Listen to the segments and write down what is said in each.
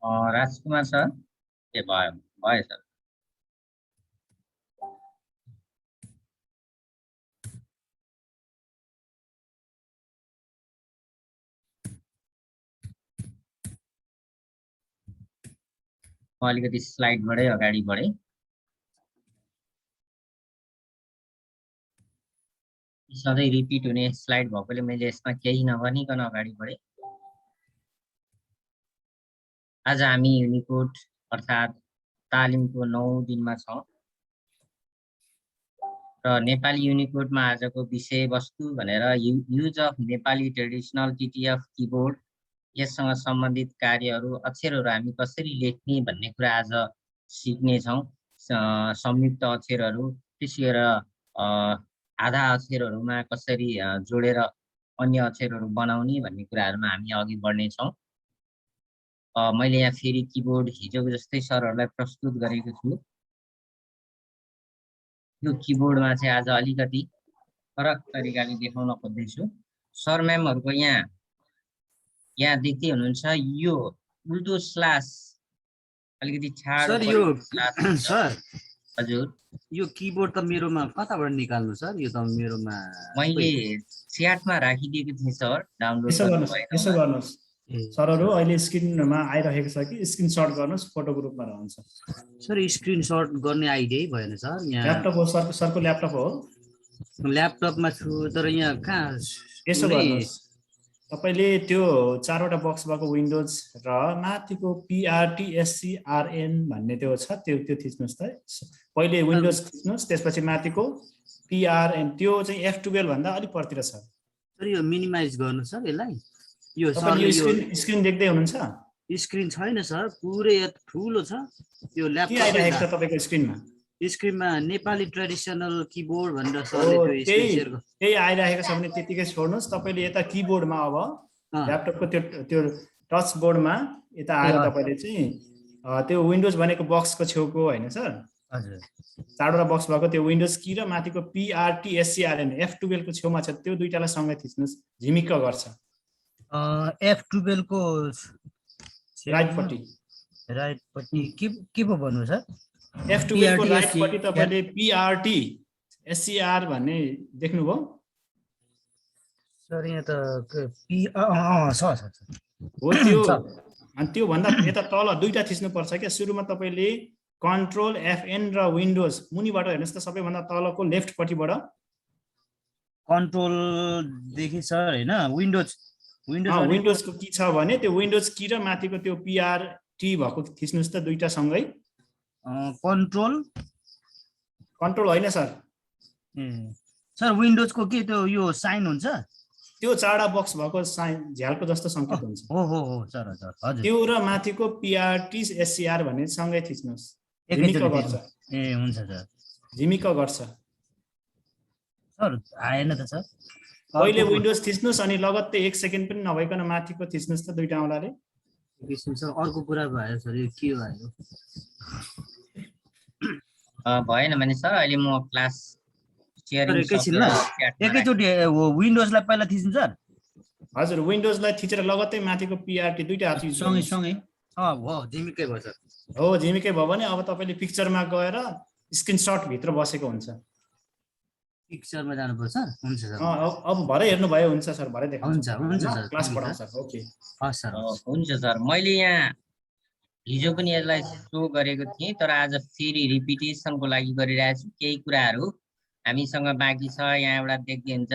राजकुमार sir ए भयो भयो sir. म अलिकति स्लाइडबाटै अगाडि बढेँ। सधैँ रिपिट हुने स्लाइड भएकोले मैले यसमा केही नभनिकन अगाडि बढेँ। आज हामी युनिकोड अर्थात् तालिमको 9 दिनमा छौँ र नेपाली युनिकोडमा आजको विषयवस्तु भनेर use of Nepali traditional TTF keyboard, यससँग सम्बन्धित कार्यहरू, अक्षरहरू हामी कसरी लेख्ने भन्ने कुरा आज सिक्नेछौँ। संयुक्त अक्षरहरू, त्यसै गरेर आधा अक्षरहरूमा कसरी जोडेर अन्य अक्षरहरू बनाउने भन्ने कुराहरूमा हामी अघि बढ्नेछौँ। मैले यहाँ फेरि किबोर्ड हिजोको जस्तै सरहरूलाई प्रस्तुत गरेको छु। यो किबोर्डमा चाहिँ आज अलिकति फरक तरिकाले देखाउन खोज्दैछु। सर म्यामहरूको यहाँ देख्दै हुनुहुन्छ, यो उल्टो स्ल्यास अलिकति छाडो सर, यो सर हजुर यो किबोर्ड त मेरोमा कताबाट निकाल्नु सर? यो त मेरोमा मैले च्याटमा राखिदिएको थिएँ सर, डाउनलोड यसो गर्नुहोस् सरहरू, अहिले स्क्रिनमा आइरहेको छ कि स्क्रिनशट गर्नुहोस्, फोटोको रूपमा रहन्छ। सर स्क्रिनशट गर्ने आइडियै भएन सर। यहाँ ल्यापटप हो सरको ल्यापटप हो? ल्यापटपमा छु तर यहाँ कहाँ? यसो गर्नुहोस्, तपाईले त्यो 4वटा बक्स भएको विन्डोज र माथिको PRTSCRN भन्ने त्यो छ, त्यो थिच्नुहोस् त। पहिले विन्डोज थिच्नुहोस्, त्यसपछि माथिको PRN, त्यो चाहिँ F12 भन्दा अलि परतिर छ। सर यो मिनिमाइज गर्नु सर यसलाई। यो स्क्रिन देख्दै हुनुहुन्छ? स्क्रिन छैन सर, पुरै ठुलो छ यो ल्यापटप। के आइरहेको छ तपाईको स्क्रिनमा? स्क्रिनमा नेपाली ट्रेडिसनल किबोर्ड भनेर सरले त्यो स्क्रिन शेयर गर्नु। त्यही आइरहेको छ भने त्यतिकै छोड्नुहोस्। तपाईले यता किबोर्डमा अब ल्यापटपको त्यो टच बोर्डमा यता आएर तपाईले चाहिँ त्यो विन्डोज भनेको बक्सको छेउको हैन सर? हजुर, 4वटा बक्स भएको त्यो विन्डोज की र माथिको PRTSCRN F12 को छेउमा छ, त्यो दुईटालाई सँगै थिच्नुहोस्, झिमिक्क गर्छ। F12 को राइटपट्टि के पो भन्नु सर? F12 को राइटपट्टि तपाईले PRTSCR भन्ने देख्नुभयो? सर यहाँ त हो त्यो। अनि त्यो भन्दा यता तल दुईटा थिच्नु पर्छ क्या। सुरुमा तपाईले कन्ट्रोल FN र विन्डोज मुनिबाट हेर्नुस् त, सबैभन्दा तलको लेफ्ट पट्टिबाट कन्ट्रोल देखि सर हैन, विन्डोजको की छ भने त्यो विन्डोज की र माथिको त्यो PRT भएको थिच्नुस् त, दुईटा सँगै। कन्ट्रोल हैन सर। सर विन्डोजको के त्यो यो साइन हुन्छ? त्यो 4वटा बक्स भएको साइन झ्यालको जस्तो संकेत हुन्छ। हो सर हजुर। त्यो र माथिको PRTSCR भन्ने सँगै थिच्नुस्, झिमिक्क गर्छ। हुन्छ सर, झिमिक्क गर्छ। सर आएन त सर। पहिले विन्डोज थिच्नुस् अनि लगत्तै 1 सेकेन्ड पनि नभइकन माथिको थिच्नुस् त, दुईटा औँलाले। सर अर्को कुरा भयो सर, यो के भयो? भएन भने सर अहिले म क्लास एकैचोटि विन्डोजलाई पहिला थिच्नु सर? हजुर, विन्डोजलाई थिचेर लगत्तै माथिको PRT दुईटा हात सँगै हो, झिमिक्कै भयो सर। हो, झिमिक्कै भयो भने अब तपाईले पिक्चरमा गएर स्क्रिनशट भित्र बसेको हुन्छ। पिक्चरमा जानुपर्छ? हुन्छ सर। अब भरे हेर्नु भयो हुन्छ सर, भरे देखाउँछु। हुन्छ सर, क्लास पढाउँछ। ओके हस् सर। हुन्छ सर, मैले यहाँ हिजो पनि यसलाई सो गरेको थिएँ तर आज फेरि रिपिटेसनको लागि गरिरहेको छु। केही कुराहरू हामीसँग बाँकी छ। यहाँ एउटा देख्दै हुन्छ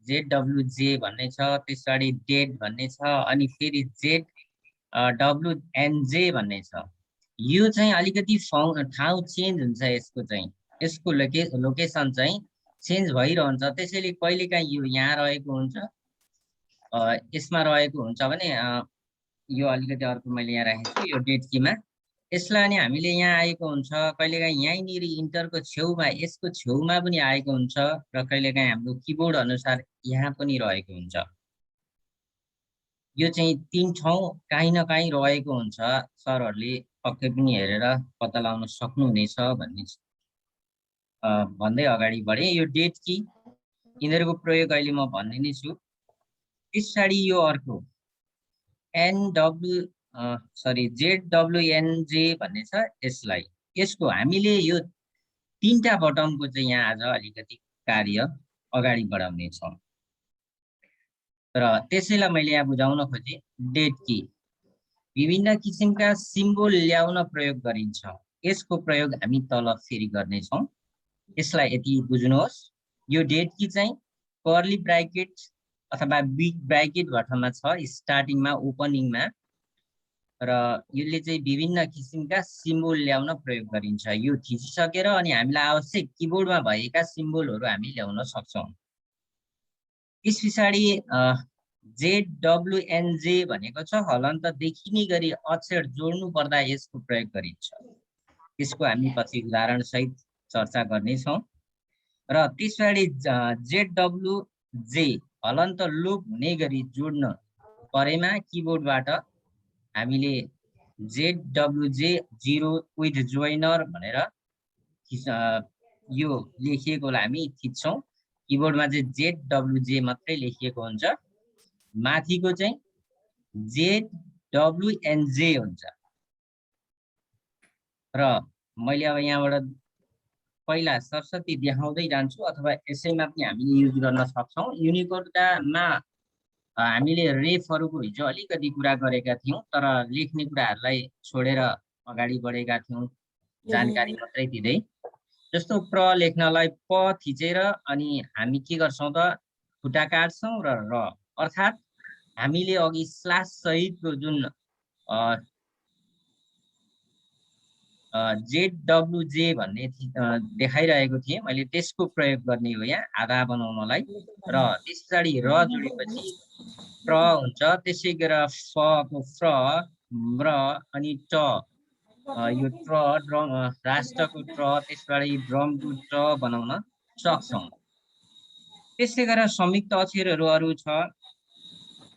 ZWJ भन्ने छ, त्यसपछि डेट भन्ने छ, अनि फेरि ZWNJ भन्ने छ। यो चाहिँ अलिकति ठाउँ चेन्ज हुन्छ, यसको लोकेसन चाहिँ चेन्ज भइरहन्छ। त्यसैले कहिलेकाहीँ यो यहाँ रहेको हुन्छ, यसमा रहेको हुन्छ भने यो अलिकति अर्को मैले यहाँ राखेको छु यो डेट कीमा। यसलाई अनि हामीले यहाँ आएको हुन्छ, कहिलेकाहीँ यहीँनिर इन्टरको छेउमा यसको छेउमा पनि आएको हुन्छ र कहिलेकाहीँ हाम्रो किबोर्ड अनुसार यहाँ पनि रहेको हुन्छ। यो चाहिँ 3 ठाउँ काहीँ न काहीँ रहेको हुन्छ। सरहरूले पक्कै पनि हेरेर पत्ता लगाउन सक्नुहुनेछ भन्दै अगाडि बढे। यो डेट की यिनीहरूको प्रयोग अहिले म भन्ने नै छु। त्यसपछि यो अर्को ZWNJ भन्ने छ यसलाई। यसको हामीले यो 3टा बटमको चाहिँ यहाँ आज अलिकति कार्य अगाडि बढाउने छौँ। र त्यसैलाई मैले यहाँ बुझाउन खोजेँ डेट की विभिन्न किसिमका सिम्बोल ल्याउन प्रयोग गरिन्छ। यसको प्रयोग हामी तल फेरि गर्नेछौँ। यसलाई यति बुझ्नुहोस्, यो डेट की चाहिँ कर्ली ब्राकेट अथवा बिग ब्राकेट भर्खरमा छ स्टार्टिङमा ओपनिङमा, र यसले चाहिँ विभिन्न किसिमका सिम्बोल ल्याउन प्रयोग गरिन्छ। यो थिचिसकेर अनि हामीलाई आवश्यक किबोर्डमा भएका सिम्बोलहरू हामी ल्याउन सक्छौँ। त्यस पछाडि ZWNJ भनेको छ हलन्त देखिने गरी अक्षर जोड्नु पर्दा यसको प्रयोग गरिन्छ। त्यसको हामी पछि उदाहरण सहित चर्चा गर्नेछौँ। र त्यस पछाडि ZWJ हलन्त लोप हुने गरी जोड्न परेमा किबोर्डबाट हामीले ZWJ 0 विथ जोइनर भनेर यो लेखिएकोलाई हामी थिच्छौँ। किबोर्डमा चाहिँ ZWJ मात्रै लेखिएको हुन्छ, माथिको चाहिँ ZWNJ हुन्छ। र मैले अब यहाँबाट पहिला सरस्वती देखाउँदै जान्छु अथवा यसैमा पनि हामीले युज गर्न सक्छौँ। युनिकोडमा हामीले रेफहरूको हिजो अलिकति कुरा गरेका थियौँ, तर लेख्ने कुराहरूलाई छोडेर अगाडि बढेका थियौँ जानकारी मात्रै दिँदै। जस्तो प्र लेख्नलाई प थिचेर अनि हामी के गर्छौँ त खुट्टा काट्छौँ र अर्थात् हामीले अघि स्ल्यास सहितको जुन ZWJ भन्ने देखाइरहेको थिएँ मैले, त्यसको प्रयोग गर्ने हो यहाँ आधा बनाउनलाई। र त्यस पछाडि र जोडेपछि प्र हुन्छ, त्यसै गरेर फको फ्र, म्र अनि ट, यो ट्र ड्रम राष्ट्रको ट्र, त्यस पछाडि ड्रमको ट बनाउन सक्छौँ। त्यसै गरेर संयुक्त अक्षरहरू अरू छ।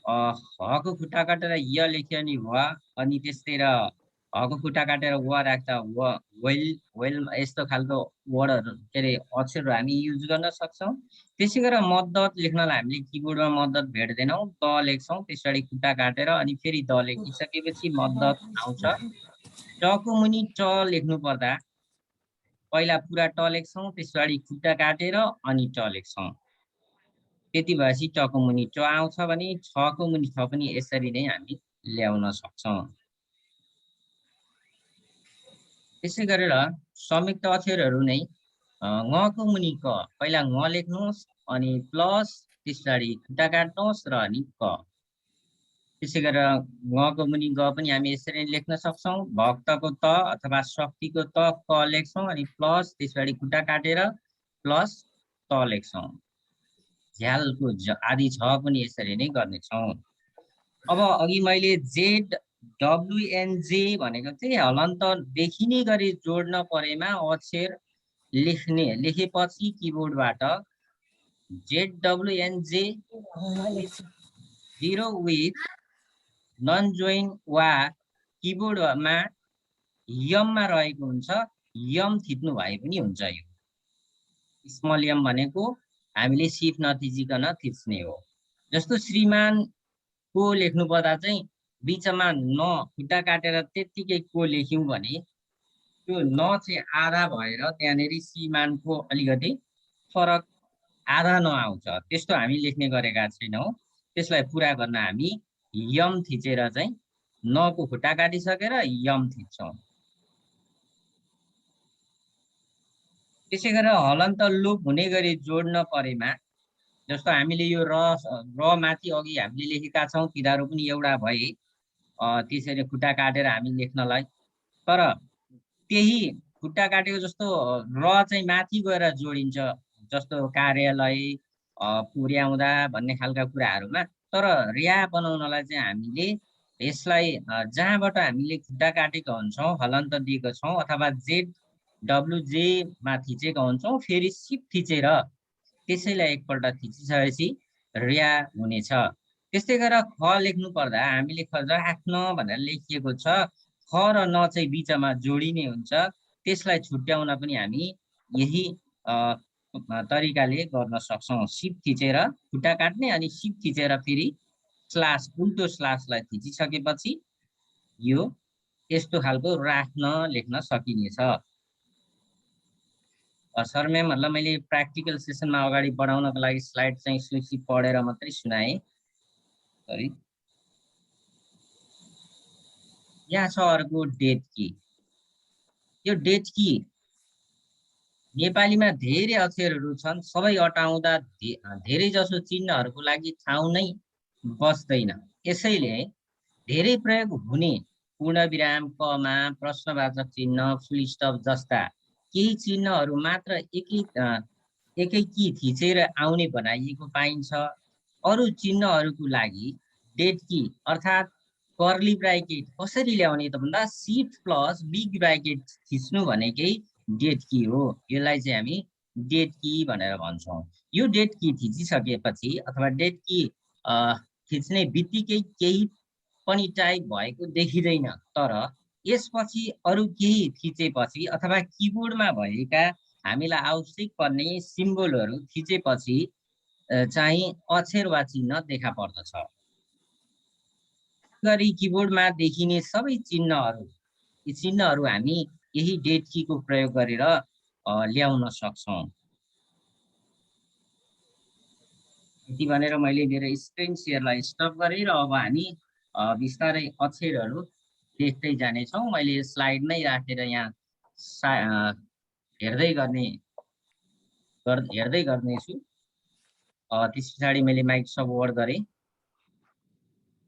हको खुट्टा काटेर य लेख्यो भने व, अनि त्यस्तै र हको खुट्टा काटेर व राख्दा वेल यस्तो खालको वर्डहरू के अरे अक्षरहरू हामी युज गर्न सक्छौँ। त्यसै गरेर मद्दत लेख्नलाई हामीले किबोर्डमा मद्दत भेट्दैनौँ, त लेख्छौँ, त्यस पछाडि खुट्टा काटेर अनि फेरि द लेखिसकेपछि मद्दत आउँछ। टको मुनि ट लेख्नु पर्दा पहिला पुरा ट लेख्छौँ, त्यस पछाडि खुट्टा काटेर अनि ट लेख्छौँ। त्यति भएपछि टको मुनि ट आउँछ भने छको मुनि छ पनि यसरी नै हामी ल्याउन सक्छौँ। त्यसै गरेर संयुक्त अक्षरहरू नै ङको मुनि क, पहिला ङ लेख्नुहोस् अनि प्लस त्यस पछाडि खुट्टा काट्नुहोस् र अनि क। त्यसै गरेर ङको मुनि ग पनि हामी यसरी लेख्न सक्छौँ। भक्तको त अथवा शक्तिको त क लेख्छौँ अनि प्लस त्यस पछाडि खुट्टा काटेर प्लस त लेख्छौँ। झ्यालको आदि छ पनि यसरी नै गर्नेछौँ। अब अघि मैले ZWNJ भनेको चाहिँ हलन्त देखिने गरी जोड्न परेमा अक्षर लेखेपछि किबोर्डबाट ZWNJ 0 विथ नन जोइन वा किबोर्डमा यममा रहेको हुन्छ, यम थिच्नु भए पनि हुन्छ। यो स्मल यम भनेको हामीले सिफ्ट नथिचिकन थिच्ने हो। जस्तो श्रीमान को लेख्नु पर्दा चाहिँ बिचमा न खुट्टा काटेर त्यत्तिकै को लेख्यौँ भने त्यो न चाहिँ आधा भएर त्यहाँनिर श्रीमानको अलिकति फरक आधा नआउँछ। त्यस्तो हामी लेख्ने गरेका छैनौँ। त्यसलाई पुरा गर्न हामी यम थिचेर चाहिँ नको खुट्टा काटिसकेर यम थिच्छौँ। त्यसै गरेर हलन्त लोप हुने गरी जोड्न परेमा जस्तो हामीले यो र माथि अघि हामीले लेखेका छौँ, तिनीहरू पनि एउटा भए त्यसरी खुट्टा काटेर हामी लेख्नलाई, तर त्यही खुट्टा काटेको जस्तो र चाहिँ माथि गएर जोडिन्छ, जस्तो कार्यालय पुर्याउँदा भन्ने खालका कुराहरूमा। तर रिया बनाउनलाई चाहिँ हामीले यसलाई जहाँबाट हामीले खुट्टा काटेका हुन्छौँ, हलन्त दिएको छौँ अथवा ZWJ मा थिचेका हुन्छौँ, फेरि सिफ्ट थिचेर त्यसैलाई एकपल्ट थिचिसकेपछि रिया हुनेछ। त्यस्तै गरेर ख लेख्नु पर्दा हामीले राख्न भनेर लेखिएको छ, ख र न चाहिँ बिचमा जोडिने हुन्छ। त्यसलाई छुट्याउन पनि हामी यही तरिकाले गर्न सक्छौँ। सिफ्ट थिचेर खुट्टा काट्ने अनि सिफ्ट थिचेर फेरि स्ल्यास उल्टो स्ल्यासलाई थिचिसकेपछि यो यस्तो खालको राख्न लेख्न सकिनेछ। सर म्याम, मतलब मैले प्र्याक्टिकल सेसनमा अगाडि बढाउनको लागि स्लाइड चाहिँ सुसी पढेर मात्रै सुनाएँ। सरी, यहाँ छ अर्को डेट की। यो डेट की नेपालीमा धेरै अक्षरहरू छन्, सबै अटाउँदा धेरै जसो चिन्हहरूको लागि ठाउँ नै बस्दैन। यसैले धेरै प्रयोग हुने पूर्णविराम, कमा, प्रश्नवाचक चिन्ह, फुल स्टप जस्ता केही चिन्हहरू मात्र एकै की थिचेर आउने बनाइएको पाइन्छ। अरू चिन्हहरूको लागि डेट की अर्थात् कर्ली ब्राकेट कसरी ल्याउने त भन्दा सिफ्ट प्लस बिग ब्राकेट थिच्नु भनेकै डेट की हो। यसलाई चाहिँ हामी डेट की भनेर भन्छौँ। यो डेट की थिचिसकेपछि अथवा डेट की थिच्ने बित्तिकै केही पनि टाइप भएको देखिँदैन, तर यसपछि अरू केही थिचेपछि अथवा किबोर्डमा भएका हामीलाई आवश्यक पर्ने सिम्बोलहरू थिचेपछि चाहिँ अक्षर वा चिन्ह देखा पर्दछ। गरी किबोर्डमा देखिने सबै चिन्हहरू, यी चिन्हहरू हामी यही डेट कीको प्रयोग गरेर ल्याउन सक्छौँ। यति भनेर मैले मेरो स्क्रिन सेयरलाई स्टप गरेँ र अब हामी बिस्तारै अक्षरहरू लेख्दै जानेछौँ। मैले स्लाइडमै राखेर यहाँ हेर्दै गर्नेछु। त्यस पछाडि मैले माइक्रोसफ्ट वर्ड गरेँ।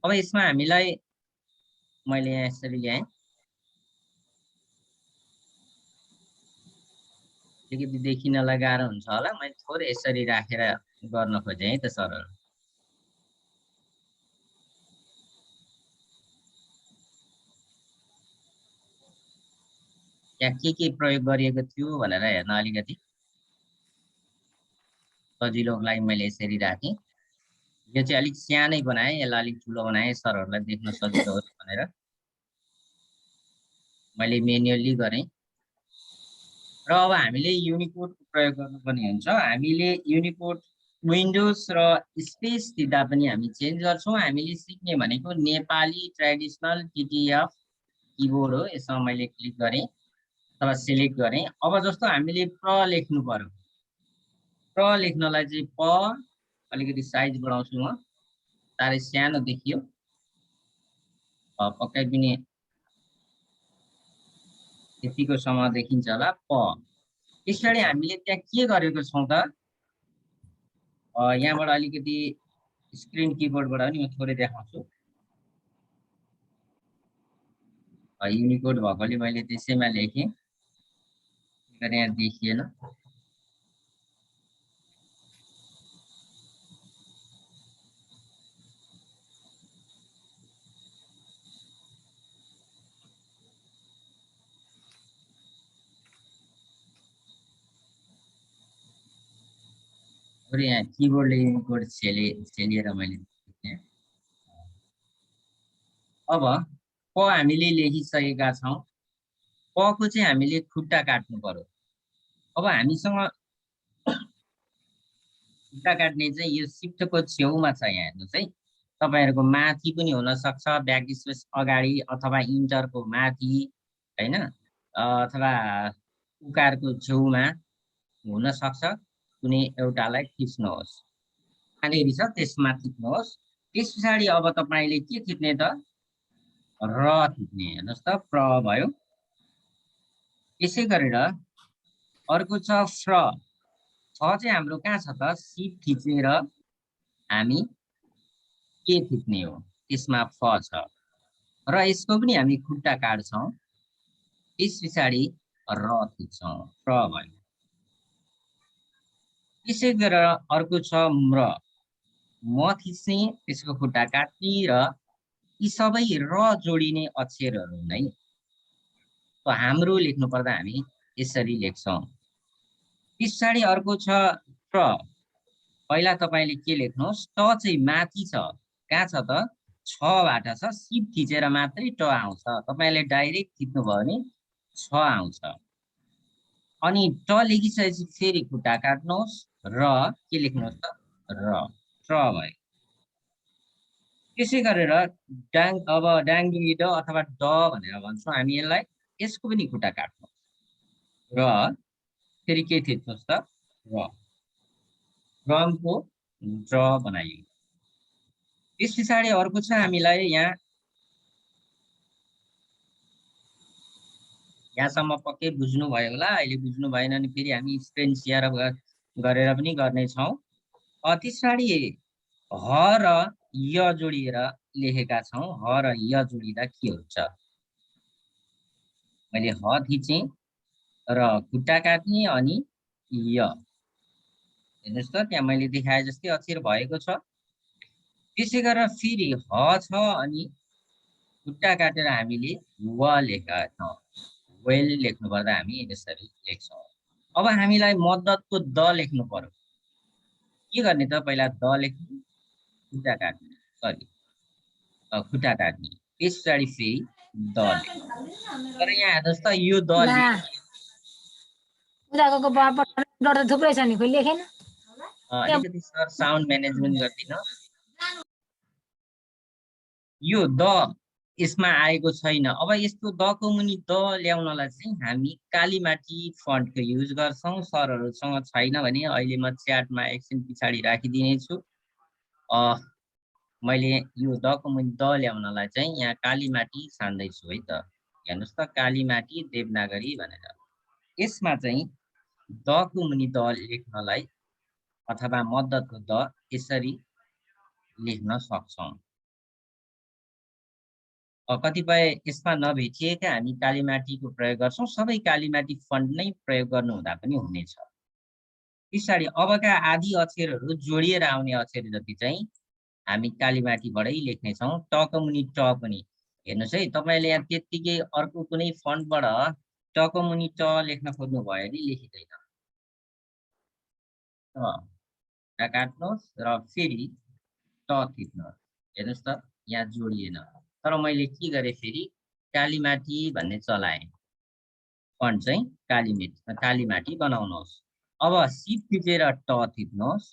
अब यसमा हामीलाई मैले यहाँ यसरी ल्याएँ, अलिकति देखिनलाई गाह्रो हुन्छ होला, मैले थोरै यसरी राखेर गर्न खोजेँ है त सरहरू। यहाँ के प्रयोग गरिएको थियो भनेर हेर्न अलिकति सजिलोको लागि मैले यसरी राखेँ। यो चाहिँ अलिक सानै बनाएँ, यसलाई अलिक ठुलो बनाएँ सरहरूलाई देख्न सजिलो होस् भनेर मैले मेन्युअली गरेँ। र अब हामीले युनिकोडको प्रयोग गर्नुपर्ने हुन्छ। हामीले युनिकोड विन्डोज र स्पेस दिँदा पनि हामी चेन्ज गर्छौँ। हामीले सिक्ने भनेको नेपाली ट्रेडिसनल टिटिएफ किबोर्ड हो। यसमा मैले क्लिक गरेँ अथवा सिलेक्ट गरेँ। अब जस्तो हामीले प्र लेख्नु पर्यो, प्र लेख्नलाई चाहिँ प, अलिकति साइज बढाउँछु म, साह्रै सानो देखियो, पक्कै पनि यतिको सम्म देखिन्छ होला, प। त्यसरी हामीले त्यहाँ के गरेको छौँ त, यहाँबाट अलिकति स्क्रिन किबोर्डबाट पनि म थोरै देखाउँछु। युनिकोड भएकोले मैले त्यसैमा लेखेँ, यहाँ देखिएन। यहाँ किबोर्डले युनिकोड छेलिएर मैले देखेँ। अब प हामीले लेखिसकेका छौँ। पको चाहिँ हामीले खुट्टा काट्नु पर्यो। अब हामीसँग खुट्टा काट्ने चाहिँ यो सिफ्टको छेउमा छ। यहाँ हेर्नुहोस् है, तपाईँहरूको माथि पनि हुनसक्छ, ब्याक स्पेस अगाडि अथवा इन्टरको माथि होइन, अथवा उकारको छेउमा हुनसक्छ। कुनै एउटालाई थिच्नुहोस्, कहाँनिर छ त्यसमा थिच्नुहोस्। त्यस पछाडि अब तपाईँले के थिच्ने त, र थिच्ने। हेर्नुहोस् त, प्र भयो। यसै गरेर अर्को छ फ्र। छ चाहिँ हाम्रो कहाँ छ त, सिप थिचेर हामी के थिच्ने हो, त्यसमा फ छ र यसको पनि हामी खुट्टा काट्छौँ। त्यस पछाडि र थिच्छौँ, फ्र भयो। त्यसै गरेर अर्को छ म्र, म थिच्ने, त्यसको खुट्टा काट्ने, र यी सबै र जोडिने अक्षरहरू नै हाम्रो लेख्नु पर्दा हामी यसरी लेख्छौँ। त्यस पछाडि अर्को छ ट। पहिला तपाईँले के लेख्नुहोस्, ट चाहिँ माथि छ, कहाँ छ त, छबाट छ, सिप थिचेर मात्रै ट आउँछ। तपाईँले डाइरेक्ट थिच्नुभयो भने छ आउँछ। अनि ट लेखिसकेपछि फेरि खुट्टा काट्नुहोस् र के लेख्नुहोस् त, र, ट्र भयो। त्यसै गरेर अब डाङडुङ्गी ड अथवा ड भनेर भन्छौँ हामी यसलाई, यसको पनि खुट्टा काट्छौँ र फेरि के थिच्नुहोस् त र रमको ड्र बनाइयो। त्यस पछाडि अर्को छ हामीलाई यहाँसम्म पक्कै बुझ्नुभयो होला, अहिले बुझ्नु भएन भने फेरि हामी स्क्रिन सेयर गरेर पनि गर्नेछौँ। त्यस पछाडि ह र य जोडिएर लेखेका छौँ। ह र य जोडिँदा के हुन्छ? मैले ह थिचेँ र खुट्टा काट्ने अनि य, हेर्नुहोस् त त्यहाँ मैले देखाए जस्तै अक्षर भएको छ। त्यसै गरेर फेरि ह छ अनि खुट्टा काटेर हामीले व लेखेका छौँ। वेल लेख्नु पर्दा हामी यसरी लेख्छौँ। अब हामीलाई मद्दतको द लेख्नु पर्यो। के गर्ने त? पहिला द लेख्ने, खुट्टा काट्ने, सरी खुट्टा काट्ने, त्यस पछाडि फेरि द लेख्ने। तर यहाँ हेर्नुहोस् त यो द थुप्रै छ नि, खोइ लेखेन। अलिकति सर साउन्ड म्यानेजमेन्ट गरिदिनुहोस्। यो द यसमा आएको छैन। अब यस्तो दको मुनि द ल्याउनलाई चाहिँ हामी कालीमाटी फन्टको युज गर्छौँ। सरहरूसँग छैन भने अहिले म च्याटमा एकछिन पछाडि राखिदिनेछु। मैले यो दको मुनि द ल्याउनलाई चाहिँ यहाँ कालीमाटी छान्दैछु है त। हेर्नुहोस् त, कालीमाटी देवनागरी भनेर। यसमा चाहिँ दको मुनि द लेख्नलाई अथवा मद्दतको द यसरी लेख्न सक्छौँ। कतिपय यसमा नभेटिएका हामी कालीमाटीको प्रयोग गर्छौँ। सबै कालीमाटी फन्ट नै प्रयोग गर्नु हुँदा पनि हुनेछ। पछाडि अबका आदि अक्षरहरू जोडिएर आउने अक्षर जति चाहिँ हामी कालीमाटीबाटै लेख्नेछौँ। टको मुनि ट पनि हेर्नुहोस् है, तपाईँले यहाँ त्यत्तिकै अर्को कुनै फन्टबाट टको मुनि ट लेख्न खोज्नु भयो भने लेखिँदैन। काट्नुहोस् र फेरि ट थिच्नुहोस्। हेर्नुहोस् त यहाँ जोडिएन। तर मैले के गरेँ, फेरि कालीमाटी भन्ने चलाएँ। फन्ट चाहिँ कालीमाटी बनाउनुहोस्। अब सिप थिचेर ट थिच्नुहोस्।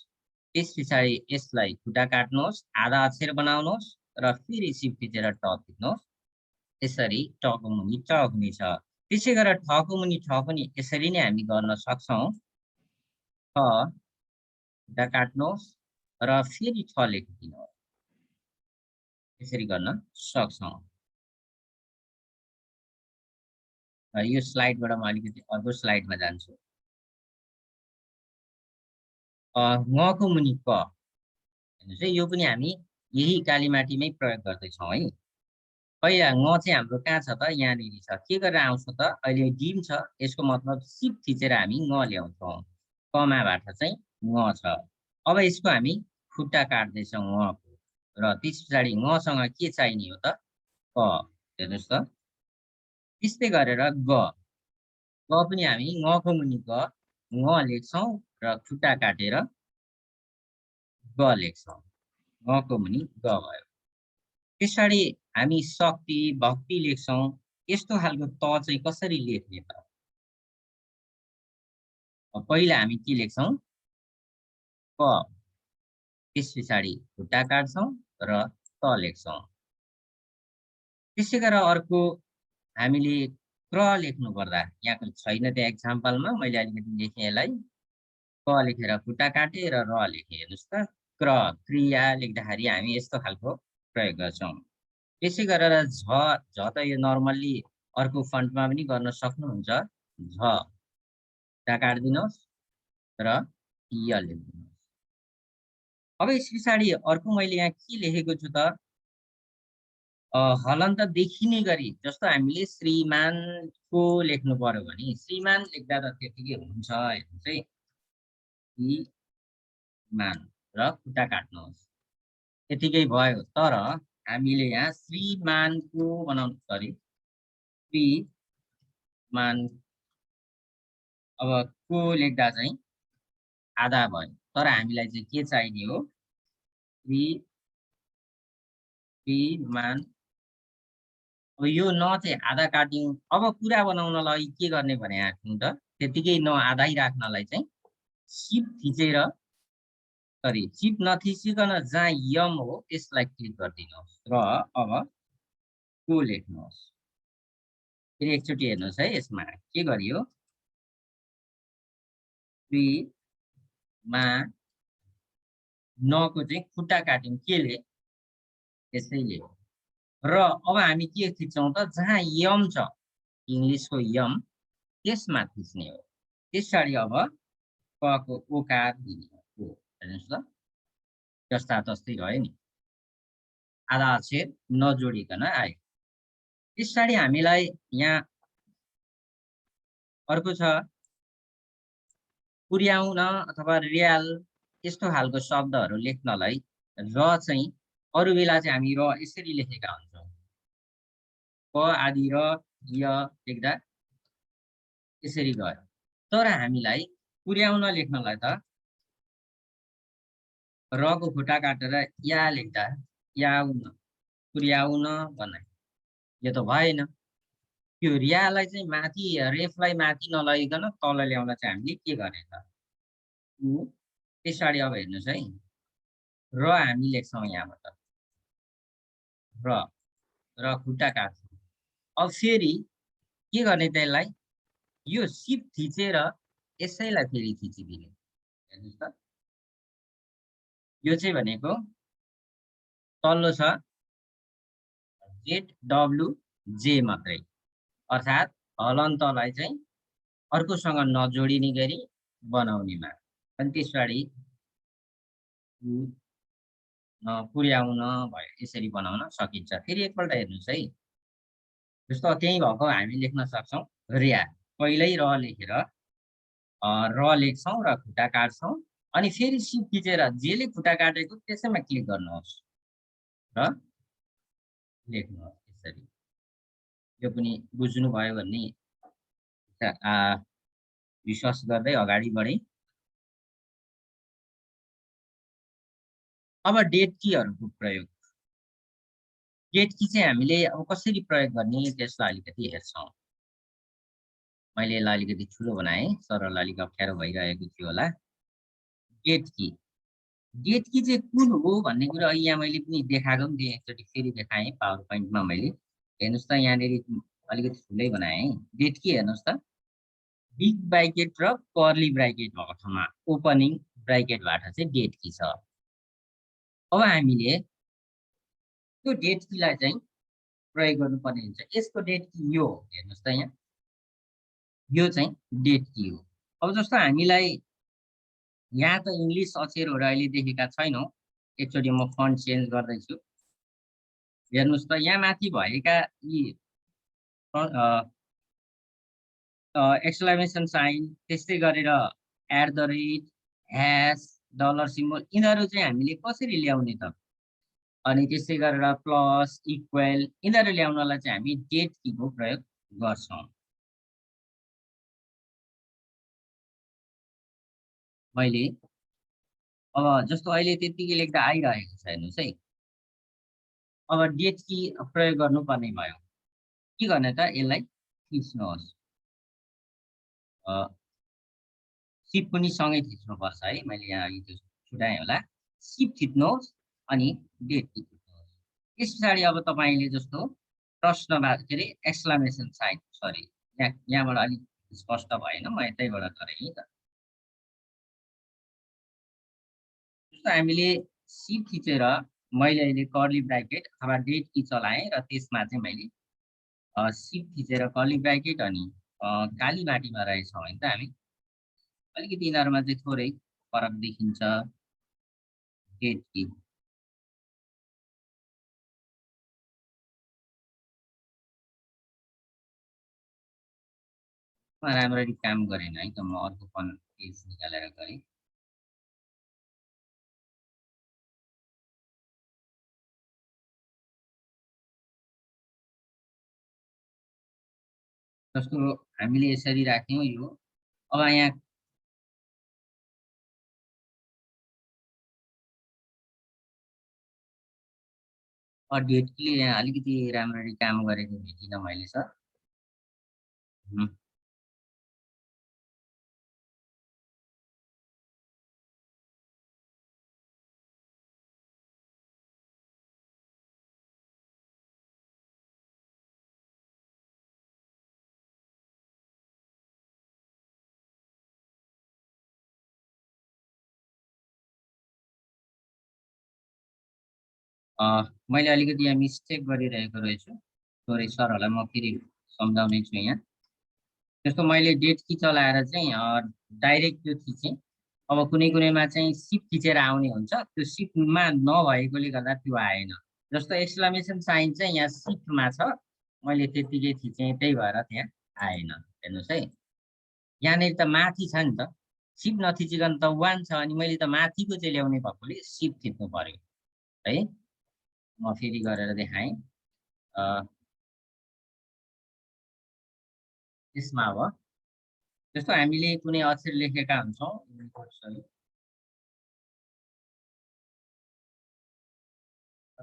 त्यस पछाडि यसलाई खुट्टा काट्नुहोस्, आधा अक्षर बनाउनुहोस् र फेरि सिप थिचेर ट थिच्नुहोस्। यसरी टको मुनि ट हुनेछ। त्यसै गरेर ठको मुनि ठ पनि यसरी नै हामी गर्न सक्छौँ। ठ खुट्टा काट्नुहोस् र फेरि ठ लेखिदिनुहोस्। यसरी गर्न सक्छौँ। यो स्लाइडबाट म अलिकति अर्को स्लाइडमा जान्छु। ङको मुनि क, हेर्नुहोस् है, यो पनि हामी यही कालीमाटीमै प्रयोग गर्दैछौँ है। पहिला ङ चाहिँ हाम्रो कहाँ छ त? यहाँनिर छ। के गरेर आउँछ त? अहिले डिम छ, यसको मतलब सिप थिचेर हामी ङ ल्याउँछौँ। कमाबाट चाहिँ ङ छ। अब यसको हामी खुट्टा काट्दैछौँ ङको, र त्यस पछाडि ङसँग के चाहिने हो त? क। हेर्नुहोस् त, त्यस्तै गरेर ग पनि हामी ङको मुनि ग, ङ लेख्छौँ र खुट्टा काटेर ग लेख्छौँ। ङको मुनि ग भयो। पछाडि हामी शक्ति, भक्ति लेख्छौँ। यस्तो खालको त चाहिँ कसरी लेख्ने त? पहिला हामी के लेख्छौँ? क, त्यस पछाडि खुट्टा काट्छौँ र त लेख्छौँ। त्यसै गरेर अर्को हामीले क्र लेख्नु पर्दा, यहाँको छैन त्यो एक्जाम्पलमा, मैले अलिकति लेखेँ यसलाई। क लेखेर खुट्टा काटेँ र र लेखेँ। हेर्नुहोस् त, क्र, क्रिया लेख्दाखेरि हामी यस्तो खालको प्रयोग गर्छौँ। त्यसै गरेर झ त यो नर्मल्ली अर्को फन्टमा पनि गर्न सक्नुहुन्छ। झ खुट्टा काटिदिनुहोस् र य लेखिदिनुहोस्। अब यस पछाडि अर्को मैले यहाँ के लेखेको छु त? हलन्त देखिने गरी, जस्तो हामीले श्रीमानको लेख्नु पर्यो भने श्रीमान लेख्दा त त्यतिकै हुन्छ। हेर्नुहोस् है, श्रीमान र खुट्टा काट्नुहोस्, त्यतिकै भयो। तर हामीले यहाँ श्रीमानको बनाउनु पर्यो। श्रीमान, अब को लेख्दा चाहिँ आधा भयो। तर हामीलाई चाहिँ के चाहिने हो? श्रीमान। अब यो न चाहिँ आधा काट्यौँ। अब पुरा बनाउनलाई के गर्ने भने त त्यतिकै न आधै राख्नलाई चाहिँ सिप थिचेर सरी चिप नथिचिकन जहाँ यम हो त्यसलाई क्लिक गरिदिनुहोस् र अब को लेख्नुहोस्। फेरि एकचोटि हेर्नुहोस् है, यसमा के गरियो, 3 मा 9 को चाहिँ खुट्टा काट्यौँ केले, यसैले हो। र अब हामी के थिच्छौँ त, जहाँ यम छ इङ्ग्लिसको यम त्यसमा थिच्ने हो। त्यसरी अब कको ओकार दिने हो। हेर्नुहोस् त, जस्ता तस्तै रह्यो नि, आधा अक्षर नजोडिकन आयो। त्यसरी हामीलाई यहाँ अर्को छ पुर्याउन अथवा र्याल, यस्तो खालको शब्दहरू लेख्नलाई र चाहिँ अरू बेला चाहिँ हामी र यसरी लेखेका हुन्छौँ, क आदि र य लेख्दा यसरी गयो। तर हामीलाई पुर्याउन लेख्नलाई त रको खुट्टा काटेर या लेख्दा याउन, पुर्याउन भन्ने, यो त भएन। त्यो रियालाई चाहिँ माथि, रेफलाई माथि नलगिकन तल ल्याउन चाहिँ हामीले के गर्ने त, त्यसरी अब हेर्नुहोस् है, र हामी लेख्छौँ यहाँबाट र खुट्टा काट्छौँ। अब फेरि के गर्ने त्यसलाई, यो सिप थिचेर यसैलाई फेरि थिचिदिने। हेर्नुहोस् त, यो चाहिँ भनेको तल्लो छ ZWJ मात्रै, अर्थात् हलन्तलाई चाहिँ अर्कोसँग नजोडिने गरी बनाउनेमा। अनि त्यसरी पुर्याउन भयो, यसरी बनाउन सकिन्छ। फेरि एकपल्ट हेर्नुहोस् है, जस्तो त्यही भएको हामी लेख्न सक्छौँ र्या, पहिल्यै र लेखेर र लेख्छौँ र खुट्टा काट्छौँ, अनि फेरि सिप थिचेर जेले खुट्टा काटेको त्यसैमा क्लिक गर्नुहोस् र लेख्नुहोस्। यसरी यो पनि बुझ्नुभयो भन्ने विश्वास गर्दै अगाडि बढेँ। अब डेट कीहरूको प्रयोग, डेट की चाहिँ हामीले अब कसरी प्रयोग गर्ने त्यसलाई अलिकति हेर्छौँ। मैले यसलाई अलिकति ठुलो बनाएँ, सरल अलिक अप्ठ्यारो भइरहेको थियो होला। डेट की चाहिँ कुन हो भन्ने कुरा अहिले यहाँ मैले पनि देखाएको पनि थिएँ, एकचोटि फेरि देखाएँ पावर पोइन्टमा। मैले हेर्नुहोस् त, यहाँनिर अलिकति ठुलै बनाएँ। डेट की हेर्नुहोस् त, बिग ब्राकेट र कर्ली ब्राकेट भएको ठाउँमा ओपनिङ ब्राकेटबाट चाहिँ डेट की छ। अब हामीले त्यो डेट कीलाई चाहिँ प्रयोग गर्नुपर्ने हुन्छ। यसको डेट की यो हो, हेर्नुहोस् त यहाँ, यो चाहिँ डेट की हो। अब जस्तो हामीलाई यहाँ त इङ्ग्लिस अक्षरहरू अहिले देखेका छैनौँ, एकचोटि म फन्ट चेन्ज गर्दैछु। हेर्नुहोस् त, यहाँ माथि भएका यी एक्सक्लेमेसन साइन, त्यस्तै गरेर @ ह्यास, डलर सिम्बल, यिनीहरू चाहिँ हामीले कसरी ल्याउने त, अनि त्यसै गरेर प्लस, इक्वल, यिनीहरू ल्याउनलाई चाहिँ हामी डेट कीको प्रयोग गर्छौँ। मैले अब जस्तो अहिले त्यतिकै लेख्दा आइरहेको छ, हेर्नुहोस् है। अब डेट की प्रयोग गर्नुपर्ने भयो, के गर्ने त, यसलाई थिच्नुहोस्, सिप पनि सँगै थिच्नुपर्छ है, मैले यहाँ अघि त्यो छुटाएँ होला। सिप थिच्नुहोस् अनि डेट की थिच्नुहोस्। त्यस पछाडि अब तपाईँले जस्तो प्रश्नवाद, के अरे एक्सक्लेमेसन साइन, सरी यहाँबाट अलिक स्पष्ट भएन, म यतैबाट गरेँ त। जस्तो हामीले सिप थिचेर मैले अहिले कर्ली ब्राकेट अथवा डेट की चलाएँ र त्यसमा चाहिँ मैले सिप थिचेर कर्ली ब्राकेट अनि काली माटीमा रहेछौँ भने त हामी अलिकति यिनीहरूमा चाहिँ थोरै फरक देखिन्छ। डेट की राम्ररी काम गरेन है त, म अर्को पेज निकालेर गरेँ। जस्तो हामीले यसरी राख्यौँ यो। अब यहाँ डेट कीले यहाँ अलिकति राम्ररी काम गरेको भेटिनँ मैले सर। मैले अलिकति यहाँ मिस्टेक गरिरहेको रहेछु, थोरै सरहरूलाई म फेरि सम्झाउने छु यहाँ। जस्तो मैले डेट की चलाएर चाहिँ डाइरेक्ट त्यो थिचेँ। अब कुनै कुनैमा चाहिँ सिप थिचेर आउने हुन्छ, त्यो सिपमा नभएकोले गर्दा त्यो आएन। जस्तो एक्सक्लेमेसन साइन चाहिँ यहाँ सिपमा छ, मैले त्यतिकै थिचेँ, त्यही भएर त्यहाँ आएन। हेर्नुहोस् है, यहाँनिर त माथि छ नि त, सिप नथिचिकन त 1 छ, अनि मैले त माथिको चाहिँ ल्याउने भएकोले सिप थिच्नु पर्यो है। म फेरि गरेर देखाएँ। यसमा अब जस्तो हामीले कुनै अक्षर लेखेका हुन्छौँ,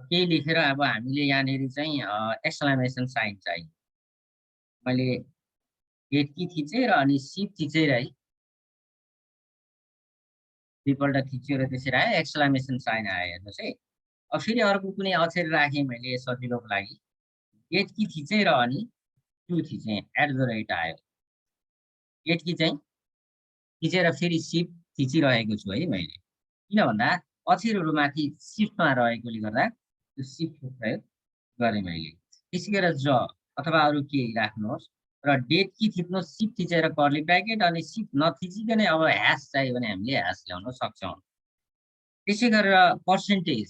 केही लेखेर अब हामीले यहाँनिर चाहिँ एक्सक्लेमेसन साइन चाहियो। मैले डेट की थिचेँ र अनि सिप थिचेर है, दुईपल्ट थिच्यो र त्यसरी आयो, एक्सक्लेमेसन साइन आयो। हेर्नुहोस् है, अब फेरि अर्को कुनै अक्षर राखेँ मैले सजिलोको लागि, डेट की थिचेँ र अनि 2 थिचेँ, @ आयो। डेट की चाहिँ थिचेर फेरि सिप थिचिरहेको छु है मैले, किन भन्दा अक्षरहरू माथि सिफ्टमा रहेकोले गर्दा त्यो सिफ्टको प्रयोग गरेँ मैले। त्यसै गरेर ज अथवा अरू केही राख्नुहोस् र डेट की थिच्नुहोस्, सिप थिचेर कर्ली ब्राकेट, अनि सिप नथिचिकनै अब ह्यास चाहियो भने हामीले ह्यास ल्याउन सक्छौँ। त्यसै गरेर पर्सेन्टेज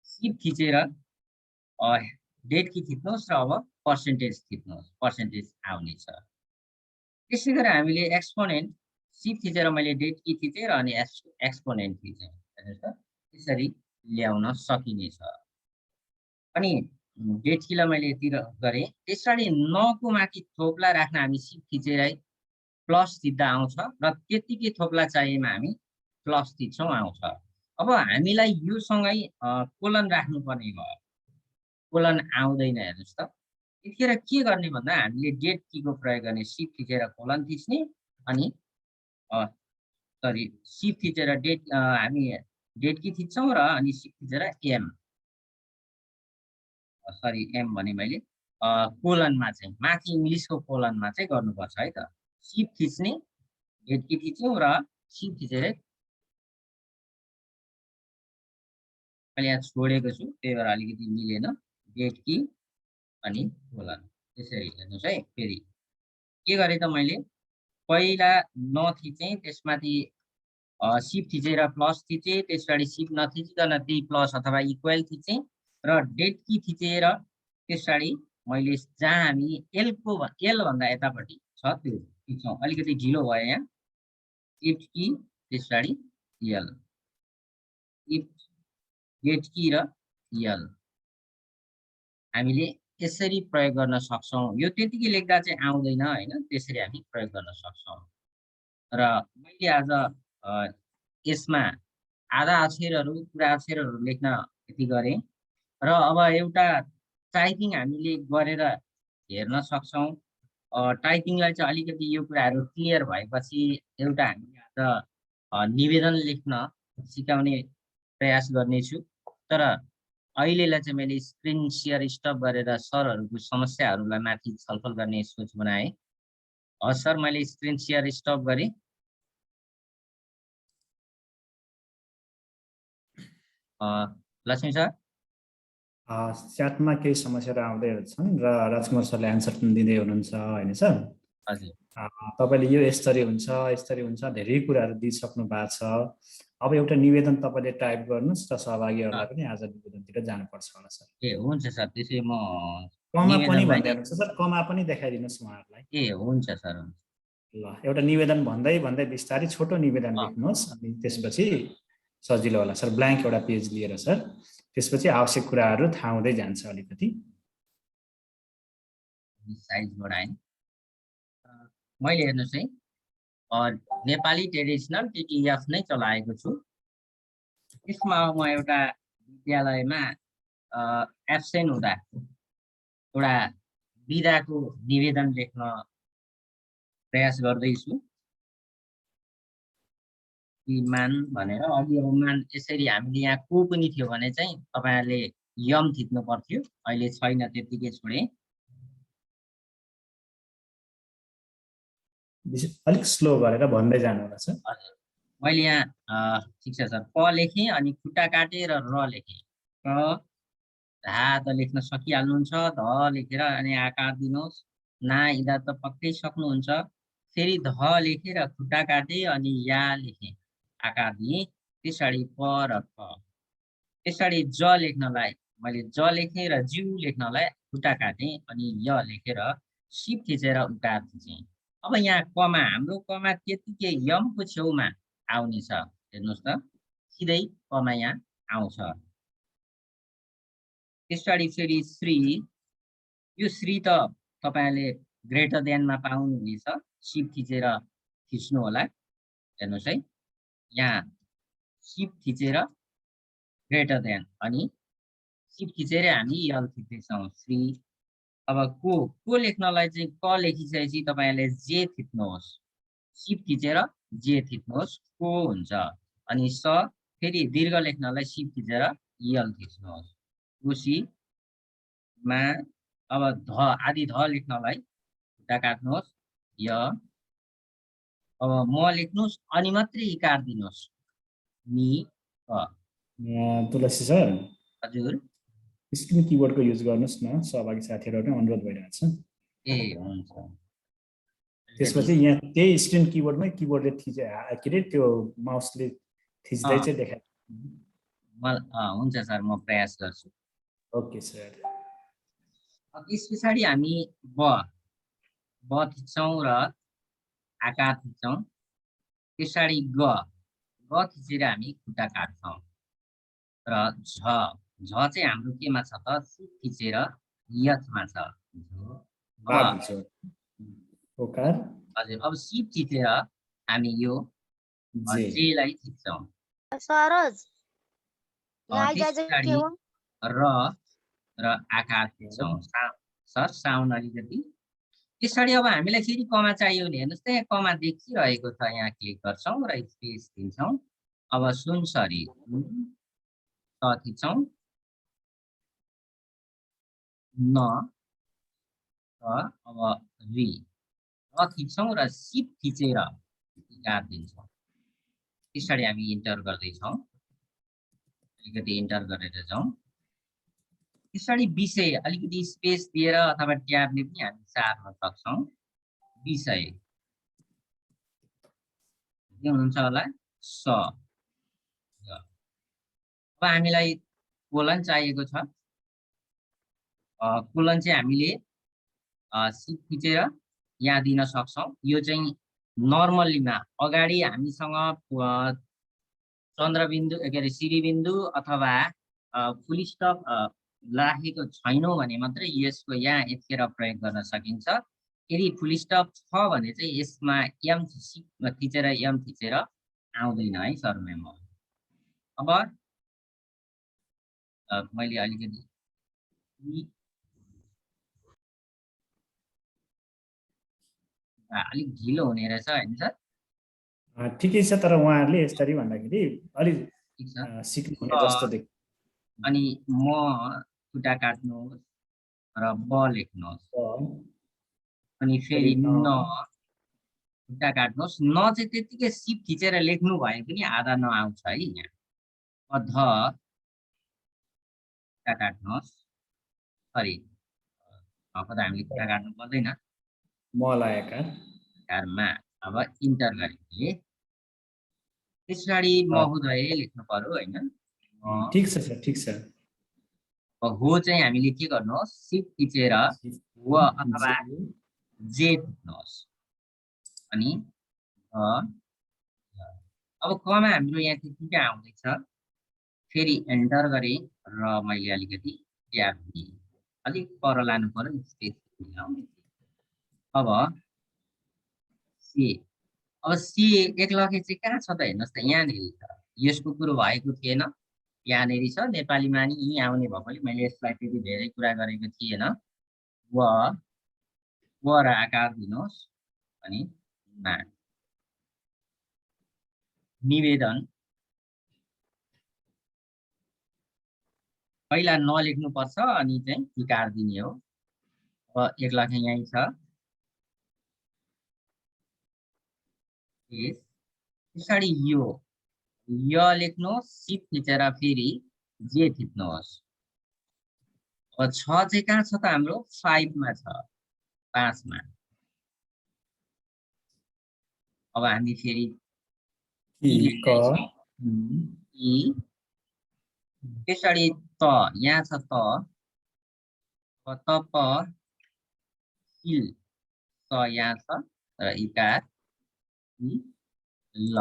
सिप थिचेर डेट की थिच्नुहोस् र अब पर्सेन्टेज थिच्नुहोस्, पर्सेन्टेज आउनेछ। त्यसै गरेर हामीले एक्सपोनेन्ट सिप थिचेर मैले डेट की थिचेँ र अनि एक्सपोनेन्ट थिचेँ। हेर्नुहोस् त, त्यसरी ल्याउन सकिनेछ। अनि डेट कीलाई मैले यति गरेँ। त्यसरी 9 को माथि थोप्ला राख्न हामी सिप थिचेर है प्लस थिच्दा आउँछ, र त्यतिकै थोप्ला चाहिएमा हामी प्लस थिच्छौँ, आउँछ। अब हामीलाई योसँगै कोलन राख्नुपर्ने भयो, कोलन आउँदैन। हेर्नुहोस् त, यतिखेर के गर्ने भन्दा हामीले डेट कीको प्रयोग गर्ने, सिप थिचेर कोलन थिच्ने, अनि सरी सिप थिचेर हामी डेट की थिच्छौँ र अनि सिप थिचेर एम भने मैले कोलनमा चाहिँ माथि इङ्ग्लिसको कोलनमा चाहिँ गर्नुपर्छ है त। सिप थिच्ने, डेट की थिच्यौँ र सिप थिचेर मैले यहाँ छोडेको छु, त्यही भएर अलिकति मिलेन। डेट की अनि कोलन, त्यसरी हेर्नुहोस् है। फेरि के गरेँ त मैले, पहिला नथिचेँ, त्यसमाथि सिप थिचेर प्लस थिचेँ, त्यसपछि सिप नथिचिकन त्यही प्लस अथवा इक्वल थिचेँ र डेट की थिचेर त्यसपछि मैले जहाँ हामी एल भन्दा यतापट्टि छ त्यो थिच्छौँ। अलिकति ढिलो भयो यहाँ, सिफ्ट की त्यसपछि एल, डेट की र एल हामीले यसरी प्रयोग गर्न सक्छौँ। यो त्यतिकै लेख्दा चाहिँ आउँदैन होइन, त्यसरी हामी प्रयोग गर्न सक्छौँ। र मैले आज यसमा आधा अक्षरहरू, पुरा अक्षरहरू लेख्न यति गरेँ। र अब एउटा टाइपिङ हामीले गरेर हेर्न सक्छौँ। टाइपिङलाई चाहिँ अलिकति यो कुराहरू क्लियर भएपछि एउटा हामीले आज निवेदन लेख्न सिकाउने प्रयास गर्नेछु। तर अहिलेलाई चाहिँ मैले स्क्रिन सेयर स्टप गरेर सरहरूको समस्याहरूलाई माथि छलफल गर्ने सोच बनाएँ। सर, मैले स्क्रिन सेयर स्टप गरेँ। लक्ष्मी सर, च्याटमा केही समस्याहरू आउँदै छन् र राजकुमार सरले एन्सर पनि दिँदै हुनुहुन्छ होइन सर। हजुर, तपाईँले यो यस्तरी हुन्छ धेरै कुराहरू दिइसक्नु भएको छ। अब एउटा निवेदन तपाईँले टाइप गर्नुहोस् र सहभागीहरूलाई पनि आज निवेदनतिर जानुपर्छ होला सर। ए हुन्छ सर, त्यसै म कमा पनि भन्दै हुनुहुन्छ सर, कमा पनि देखाइदिनुहोस् उहाँहरूलाई। ए हुन्छ सर, हुन्छ। ल, एउटा निवेदन भन्दै बिस्तारै छोटो निवेदन लेख्नुहोस्, अनि त्यसपछि सजिलो होला सर। ब्ल्याङ्क एउटा पेज लिएर सर, त्यसपछि आवश्यक कुराहरू थाहा हुँदै जान्छ अलिकति। साइज बढाएँ मैले। हेर्नुहोस् है, नेपाली ट्रेडिसनल टिटिएफ नै चलाएको छु। त्यसमा म एउटा विद्यालयमा एब्सेन्ट हुँदा एउटा बिदाको निवेदन लेख्न प्रयास गर्दैछु। मान भनेर अघि अब मान यसरी हामीले यहाँ को पनि थियो भने चाहिँ तपाईँहरूले यम थिच्नु पर्थ्यो, अहिले छैन, त्यतिकै छोडे। अलिक स्लो गरेर भन्दै जानु होला सर। हजुर, मैले यहाँ ठिक छ सर, प लेखेँ, अनि खुट्टा काटेर र लेखेँ। धा त लेख्न सकिहाल्नुहुन्छ, ध लेखेर अनि आकार दिनुहोस्। ना इदा त पक्कै सक्नुहुन्छ। फेरि ध लेखेर खुट्टा काटे अनि या लेखे आकार दिएँ। त्यसरी प र ख। त्यसरी ज लेख्नलाई मैले ज लेखेँ र ज्यू लेख्नलाई खुट्टा काटेँ अनि य लेखेर सिप थिचेर उकार थिचेँ। अब यहाँ कमा, हाम्रो कमा त्यतिकै यमको छेउमा आउनेछ। हेर्नुहोस् त, सिधै कमा यहाँ आउँछ। त्यसरी फेरि श्री, यो श्री त तपाईँले ग्रेटर देनमा पाउनुहुनेछ। सिप थिचेर थिच्नु होला। हेर्नुहोस् है, यहाँ सिप थिचेर ग्रेटर देन अनि सिप थिचेर हामी यल थिच्दैछौँ श्री। अब को लेख्नलाई चाहिँ क लेखिसकेपछि तपाईँले जे थिच्नुहोस्, सिप थिचेर जे थिच्नुहोस्, को हुन्छ। अनि स फेरि दीर्घ लेख्नलाई सिप थिचेर यल थिच्नुहोस्, खुसीमा। अब ध आदि ध लेख्नलाई खुट्टा काट्नुहोस्, य। अब म लेख्नुहोस् अनि मात्रै इकार दिनुहोस्, नि क। तुलसी सर, हजुर। स्क्रिन किबोर्डको युज गर्नुहोस् न, सहभागी साथीहरू अनुरोध भइरहेको छ। ए हुन्छ। त्यसपछि यहाँ त्यही स्क्रिन किबोर्डमै किबोर्डले थिचे के अरे त्यो माउसले थिच्दै चाहिँ देखाए। हुन्छ सर, म प्रयास गर्छु। Okay sir. त्यस पछाडि हामी ब थिच्छौँ र आकार थिच्छौँ। त्यसरी ग थिचेर हामी खुट्टा काट्छौँ। र झ चाहिँ हाम्रो केमा छ त, सिप थिचेर यथमा छ। हजुर। अब सिप थिचेर हामी यो जेलाई थिच्छौँ। त्यसरी र आकार थिच्छौँ। सर साउन्ड अलिकति। त्यसरी अब हामीलाई फेरि कमा चाहियो भने हेर्नुहोस् त, यहाँ कमा देखिरहेको छ, यहाँ क्लिक गर्छौँ र स्पेस दिन्छौँ। अब सुनसरी त थिच्छौँ, न अब रि थिच्छौँ र सिप थिचेर इकार दिन्छौँ। त्यसरी हामी इन्टर गर्दैछौँ, अलिकति इन्टर गरेर जाउँ। त्यसरी विषय अलिकति स्पेस दिएर अथवा ट्याबले पनि हामी सार्न सक्छौँ। विषय के हुनुहुन्छ होला, स। अब हामीलाई कोलन चाहिएको छ। कोलन चाहिँ हामीले सिप थिचेर यहाँ दिन सक्छौँ। यो चाहिँ नर्मल्लीमा अगाडि हामीसँग चन्द्रबिन्दु के अरे श्रीबिन्दु अथवा फुल स्टप राखेको छैनौँ भने मात्रै यसको यहाँ यतिखेर प्रयोग गर्न सकिन्छ। यदि फुल स्टप छ भने चाहिँ यसमा एम थिचेर एम थिचेर आउँदैन है सर मेमो। अब मैले अलिकति अलिक ढिलो हुने रहेछ होइन सर? ठिकै छ, तर उहाँहरूले यसरी भन्दाखेरि अलिक सिक्नु हुने जस्तो देख्छ। अनि म खुट्टा काट्नुहोस् र ब लेख्नुहोस्। अनि फेरि न खुट्टा काट्नुहोस्। न चाहिँ त्यतिकै सिप थिचेर लेख्नु भए पनि आधा नआउँछ है यहाँ। ध खुट्टा काट्नुहोस्, सरी अब त हामीले खुट्टा काट्नु पर्दैन, मलाई आकारमा। अब इन्टर गरेँ। त्यसरी महोदय लेख्नु पर्यो होइन? ठिक छ सर, ठिक छ। हो चाहिँ हामीले के गर्नुहोस्, सिप थिचेर व अथवा जे थिच्नुहोस् अनि अब कमा हाम्रो यहाँ त्यतिकै आउँदैछ। फेरि एन्टर गरेँ र मैले अलिकति ट्याब दिएँ, अलिक पर लानु पर्यो, स्पेस आउने। अब सी एकलखे चाहिँ कहाँ छ त हेर्नुहोस् त, यहाँनिर छ। यसको कुरो भएको थिएन, यहाँनिर छ। नेपालीमा नि यहीँ आउने भएकोले मैले यसलाई त्यति धेरै कुरा गरेको थिएन। व र आकार दिनुहोस् अनि ना। निवेदन पहिला नलेख्नुपर्छ अनि चाहिँ इकार दिने हो। अब एकलखे यहीँ छ। त्यसरी यो लेख्नुहोस्, सिप थिचेर फेरि जे थिच्नुहोस्। अब 6 चाहिँ कहाँ छ त हाम्रो 5 मा छ 5 मा। अब हामी फेरि त्यसरी त यहाँ छ त तप किल त यहाँ छ र इकार ल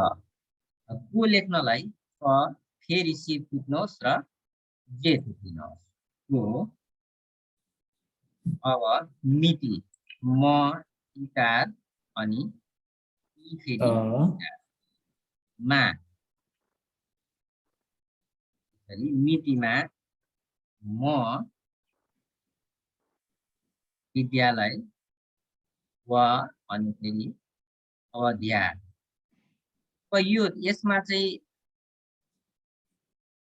को लेख्नलाई क फेरि सिप थिच्नुहोस् र जे थिच्नुहोस् को। अब मिति म इकार अनि फेरि मा मितिमा म विद्यालय व अनि फेरि अध्याय। अब यो यसमा चाहिँ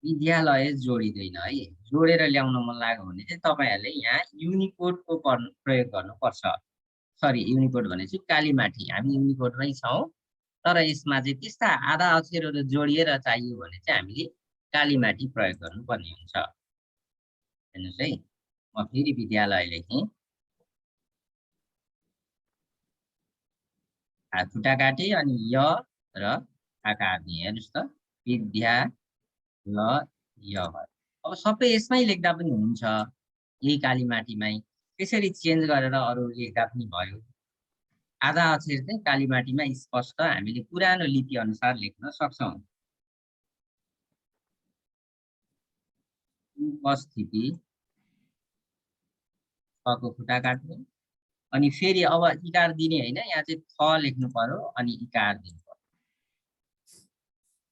विद्यालय जोडिदैन है। जोडेर ल्याउन मन लाग्यो भने चाहिँ तपाईहरुले यहाँ युनिकोडको प्रयोग गर्नुपर्छ। सरी युनिकोड भनेपछि कालीमाटी। हामी युनिकोडमै छौं तर यसमा चाहिँ त्यस्ता आधा अक्षरहरू जोडिएर चाहियो भने चाहिँ हामीले कालीमाटी प्रयोग गर्नुपर्ने हुन्छ। हेर्नुस् है म फेरि विद्यालय लेखेँ खुट्टा काटे अनि य र आकार दिए। हेर्नुस् त विद्या ल य। अब सबै यसमै लेख्दा पनि हुन्छ यही कालीमाटीमै। त्यसरी चेन्ज गरेर अरु लेख्दा पनि भयो। आधा अक्षर चाहिँ कालीमाटीमा स्पष्ट हामीले पुरानो लिपि अनुसार लेख्न सक्छौं। उपस्थिति को खुट्टा काट्नु अनि फेरि अब इकार दिने हैन। यहाँ चाहिँ थ लेख्नु पर्यो अनि इकार दिनु पर्यो।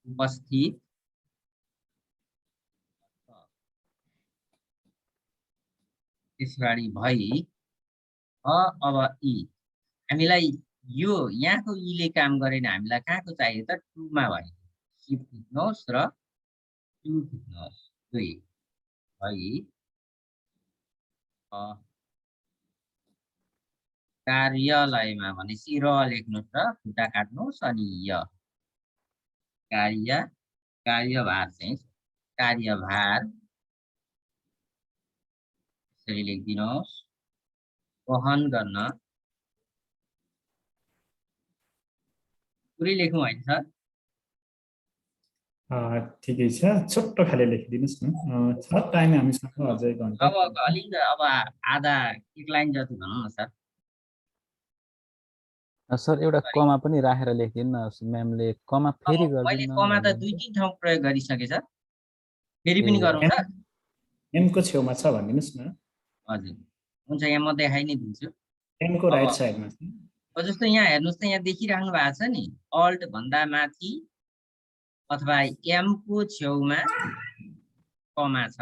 उपस्थित त्यसपछि भई अब इ। हामीलाई यो यहाँको इले काम गरेन। हामीलाई कहाँको चाहियो त 2 मा भयो। सिप थिच्नुहोस् र 2 थिच्नुहोस् 2 भई कार्यालयमा भनेपछि र लेख्नुहोस् र खुट्टा काट्नुहोस् अनि य। कार्यभार चाहिँ कार्यभार यसरी लेखिदिनुहोस्। वहन गर्न पुरै लेखौँ हैन सर? ठिकै छ। छोटो खाले लेखिदिनुस् न। छ टाइम हामीसँग अझै घण्टा। अब अलिक अब आधा एक लाइन जति भनौँ न सर। सर एउटा कमा पनि राखेर लेखिदिनु न। म्यामले कमा फेरि मैले गर्दिन कमा त 2-3 ठाउँ प्रयोग गरिसके सर। फेरि पनि गरौँ सर। एमको छेउमा छ भनिदिनुस् न। हजुर हुन्छ यहाँ म देखाइ नै दिन्छु। एमको राइट साइडमा छ। जस्तो यहाँ हेर्नुस् त यहाँ देखिराख्नु भएको छ नि अल्ट भन्दा माथि अथवा एम को छेउमा कमा छ।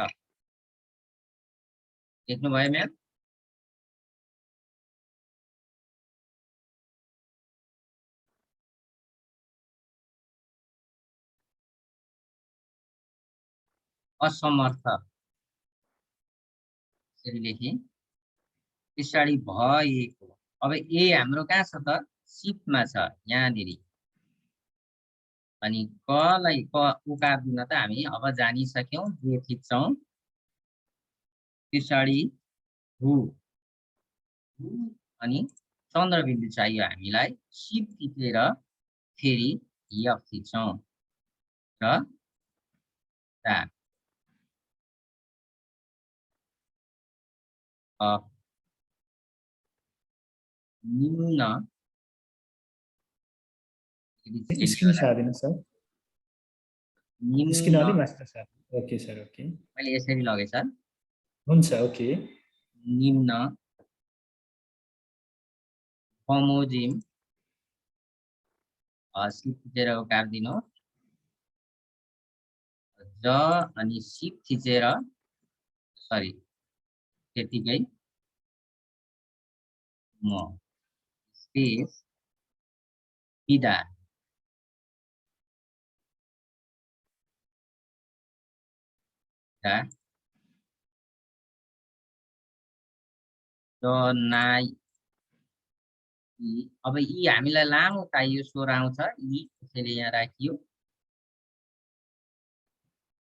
देख्नु भयो म्याम? असमर्थ यसरी लेखेँ। त्यसरी भएको अब ए हाम्रो कहाँ छ त सिपमा छ यहाँनिर। अनि कलाई क उकार दिन त हामी अब जानिसक्यौं जे थिच्छौं। त्यसरी हु अनि चन्द्रबिन्दु चाहियो हामीलाई। सिप थिचेर फेरि यफ थिच्छौं र ता निम्न स्क्रिन सार्दिनु सर। स्क्रिन अलि निम्न master sir. Okay sir okay. मैले यसरी लगे सर। हुन्छ ओके। निम्न बमोजिम सिप थिचेर उकार दिनु। ज अनि सिप थिचेर सरी त्यतिकै म स्पेस विदा। नाइ अब यी हामीलाई लामो चाहियो स्वर आउँछ यी त्यसैले यहाँ राखियो।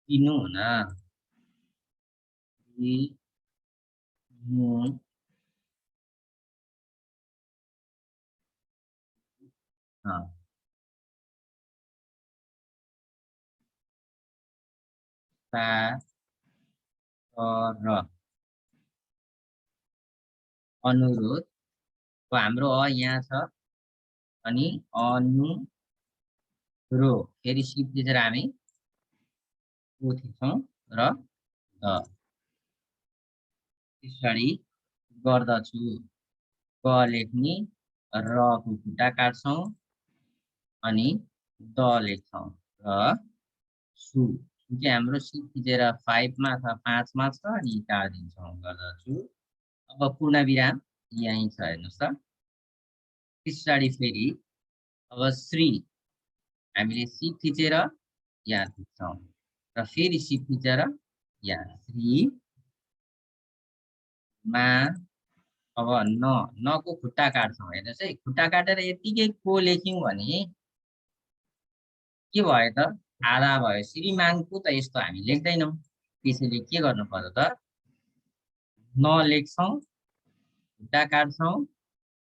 दिनु हुन अनुरोध हाम्रो अ यहाँ छ अनि अनुरो फेरि सिप थिचेर हामी ओ थिच्छौँ र द पछाडि गर्दछु क लेख्ने र को खुट्टा काट्छौँ अनि द लेख्छौँ र सु चाहिँ हाम्रो सिप थिचेर 5 मा अथवा 5 मा छ अनि काट्दिन्छौँ गर्दछु। अब पूर्ण विराम यही छ हेर्नुस् त। पछाडि फेरि अब श्री हामीले सिप थिचेर यहाँ थिच्छौँ र फेरि सिप थिचेर यहाँ श्री मा अब न को खुट्टा काट्छौँ हेर्नुहोस् है। खुट्टा काटेर यतिकै को लेख्यौँ भने के भयो त आधा भयो। श्रीमानको त यस्तो हामी लेख्दैनौँ, त्यसैले के गर्नु पर्यो त न लेख्छौँ खुट्टा काट्छौँ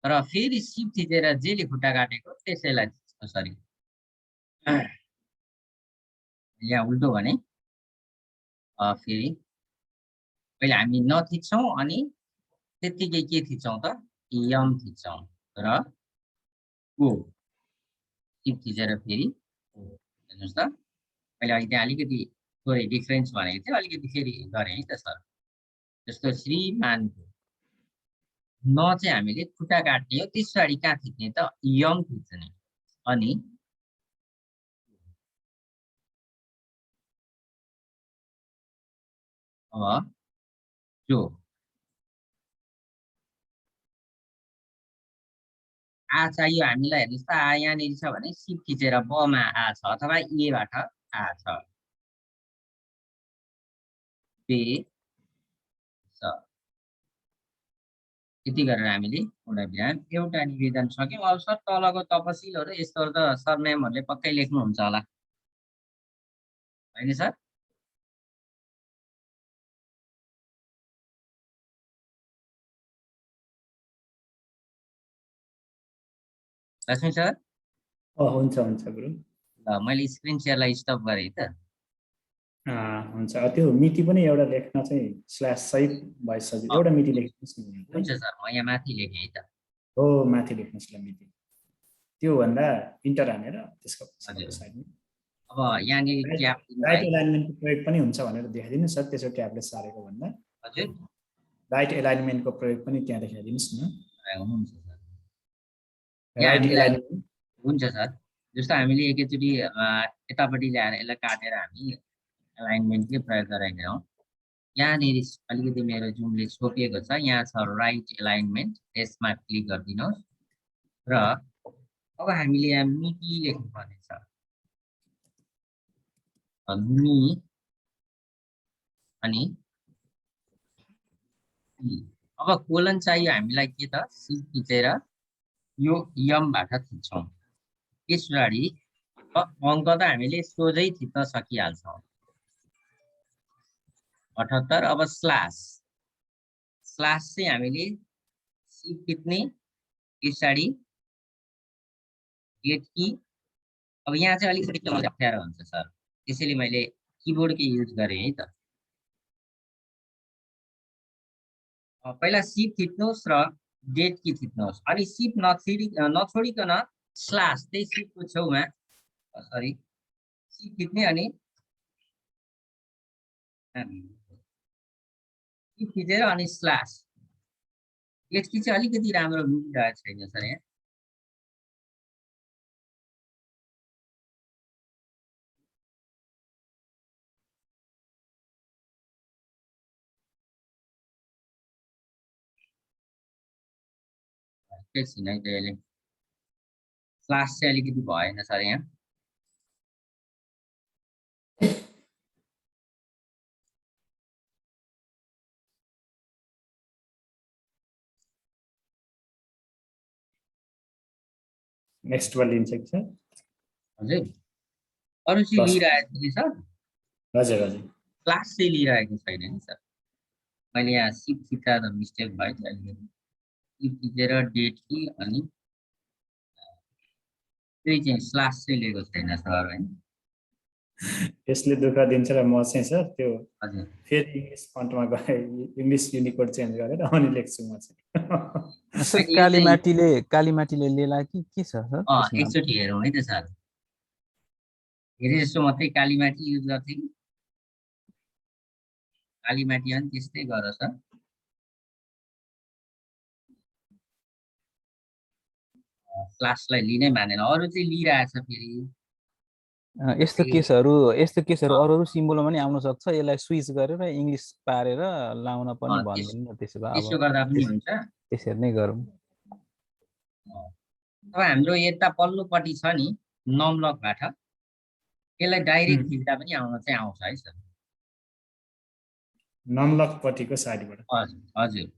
र फेरि सिप थिचेर जेले खुट्टा काटेको त्यसैलाई सरी यहाँ उल्टो भने फेरि पहिले हामी न थिच्छौँ अनि त्यतिकै के थिच्छौँ त यम थिच्छौँ र को सिप थिचेर फेरि हेर्नुहोस् त। मैले अहिले त्यहाँ अलिकति थोरै डिफरेन्स भनेको थियो, अलिकति फेरि गरेँ है त सर। जस्तो श्रीमानको न चाहिँ हामीले खुट्टा काट्ने हो, त्यस पछाडि कहाँ थिच्ने त यम थिच्ने अनि अब जो आ चाहियो हामीलाई हेर्नुहोस् त। आ यहाँनिर छ भने सिप थिचेर ब मा आ छ अथवा एबाट आ छ। बे छ यति गरेर हामीले पूर्ण विराम एउटा निवेदन सक्यौँ। अब सर तलको तपसिलहरू यस्तोहरू त सर म्यामहरूले पक्कै लेख्नुहुन्छ होला होइन सर? लक्ष्मी सर हुन्छ हुन्छ गुरु। ल मैले स्क्रिन सेयरलाई स्टप गरेँ त। हुन्छ त्यो मिति पनि एउटा लेख्न चाहिँ स्ल्यास सहित भइसक्यो, एउटा मिति लेख्नुहोस् न। हुन्छ सर म यहाँ माथि लेखेँ है त। हो माथि लेख्नुहोस् ल मिति, त्योभन्दा इन्टर हानेर त्यसको साइडमा। अब यहाँनिर ट्याब राइट एलाइनमेन्टको प्रयोग पनि हुन्छ भनेर देखाइदिनु सर, त्यसो ट्याबले सारेको भन्दा। हजुर राइट एलाइनमेन्टको प्रयोग पनि त्यहाँ देखाइदिनुहोस् न। हुन्छ सर राइट एलाइनमेन्ट हुन्छ सर। जस्तो हामीले एकैचोटि यतापट्टि ल्याएर यसलाई काटेर हामी एलाइनमेन्टकै प्रयोग गरेका हौँ। यहाँनिर अलिकति मेरो जुमले छोपिएको छ, यहाँ छ राइट एलाइनमेन्ट, यसमा क्लिक गरिदिनुहोस् र अब हामीले यहाँ मिति लेख्नुपर्ने छ। मि अनि अब कोलन चाहियो हामीलाई के त सिप थिचेर यो यमबाट थिच्छौँ। त्यस पछाडि अङ्क त हामीले सोझै थिच्न सकिहाल्छौँ 78। अब स्ल्यास चाहिँ हामीले सिप थिच्ने पछाडि गेट की। अब यहाँ चाहिँ अलिकति अप्ठ्यारो हुन्छ सर, त्यसैले मैले किबोर्डकै युज गरेँ है त। पहिला सिप थिच्नुहोस् र डेट की थिच्नुहोस् अनि सिप नछोडिकन स्ल्यास त्यही सिपको छेउमा सरी सिप थिच्ने अनि सिप थिचेर अनि स्ल्यास। डेट की चाहिँ अलिकति राम्रो मिलिरहेको छैन सर यहाँ। एकैछिन है त, यसले स्ल्यास चाहिँ अलिकति भएन सर यहाँ। नेक्स्ट वाला लिन्छ कि सर? हजुर अरू चाहिँ लिइरहेको छ कि सर? हजुर हजुर क्लास चाहिँ लिइरहेको छैन नि सर। मैले यहाँ सिप थिच्दा त मिस्टेक भयो अलिकति सिप थिचेर डेट कि अनि त्यही चाहिँ स्ल्यास चाहिँ लिएको छैन सर होइन यसले दुःख दिन्छ र म चाहिँ सर त्यो हजुर फेरि इङ्ग्लिस फन्टमा गए इङ्ग्लिस युनिकोड चेन्ज गरेर अनि लेख्छु म चाहिँ सर होइन, यो चाहिँ कालीमाटीले लेला कि के छ सर त्यसमा एकचोटि हेरौँ है त सर हेरे जस्तो मात्रै कालीमाटी युज गर्थे कि कालीमाटी पनि त्यस्तै गर सर क्लासलाई लिनै मानेन अरू चाहिँ लिइरहेछ फेरि यस्तो केसहरू अरू सिम्बलमा पनि आउन सक्छ यसलाई स्विच गरेर इङ्ग्लिस पारेर लाउन पनि भन्दिनु न त्यसो भए त्यसो गर्दा पनि हुन्छ त्यसरी नै गरौँ अब हाम्रो यता पल्लोपट्टि छ नि नमलकबाट यसलाई डाइरेक्ट खिच्दा पनि चाहिँ आउँछ है सर नमलकपट्टिको साइडबाट हजुर हजुर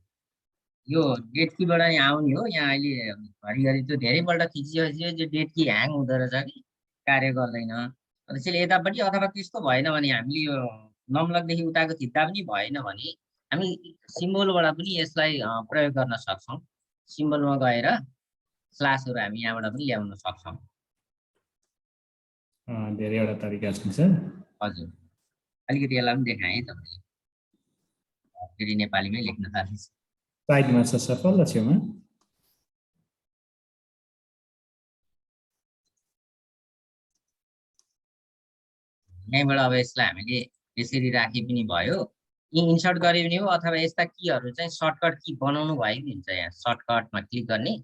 यो डेट कीबाट नि आउने हो यहाँ अहिले घरिघरि त्यो धेरैपल्ट खिचिसकेपछि यो डेट की ह्याङ हुँदो रहेछ कि कार्य गर्दैन त्यसैले यतापट्टि अथवा त्यस्तो भएन भने हामीले यो नमलकदेखि उताको खिच्दा पनि भएन भने हामी सिम्बलबाट पनि यसलाई प्रयोग गर्न सक्छौँ सिम्बलमा गएर स्ल्यासहरू हामी यहाँबाट पनि ल्याउन सक्छौँ धेरैवटा तरिका छन् सर हजुर अलिकति यसलाई पनि देखाएँ तपाईँले फेरि नेपालीमै लेख्न थालेँ साइडमा छ सफल छेउमा यहीँबाट अब यसलाई हामीले यसरी राखे पनि भयो इन्सर्ट गरे पनि हो अथवा यस्ता कीहरू चाहिँ सर्टकट की बनाउनु भयो नि हुन्छ यहाँ सर्टकटमा क्लिक गर्ने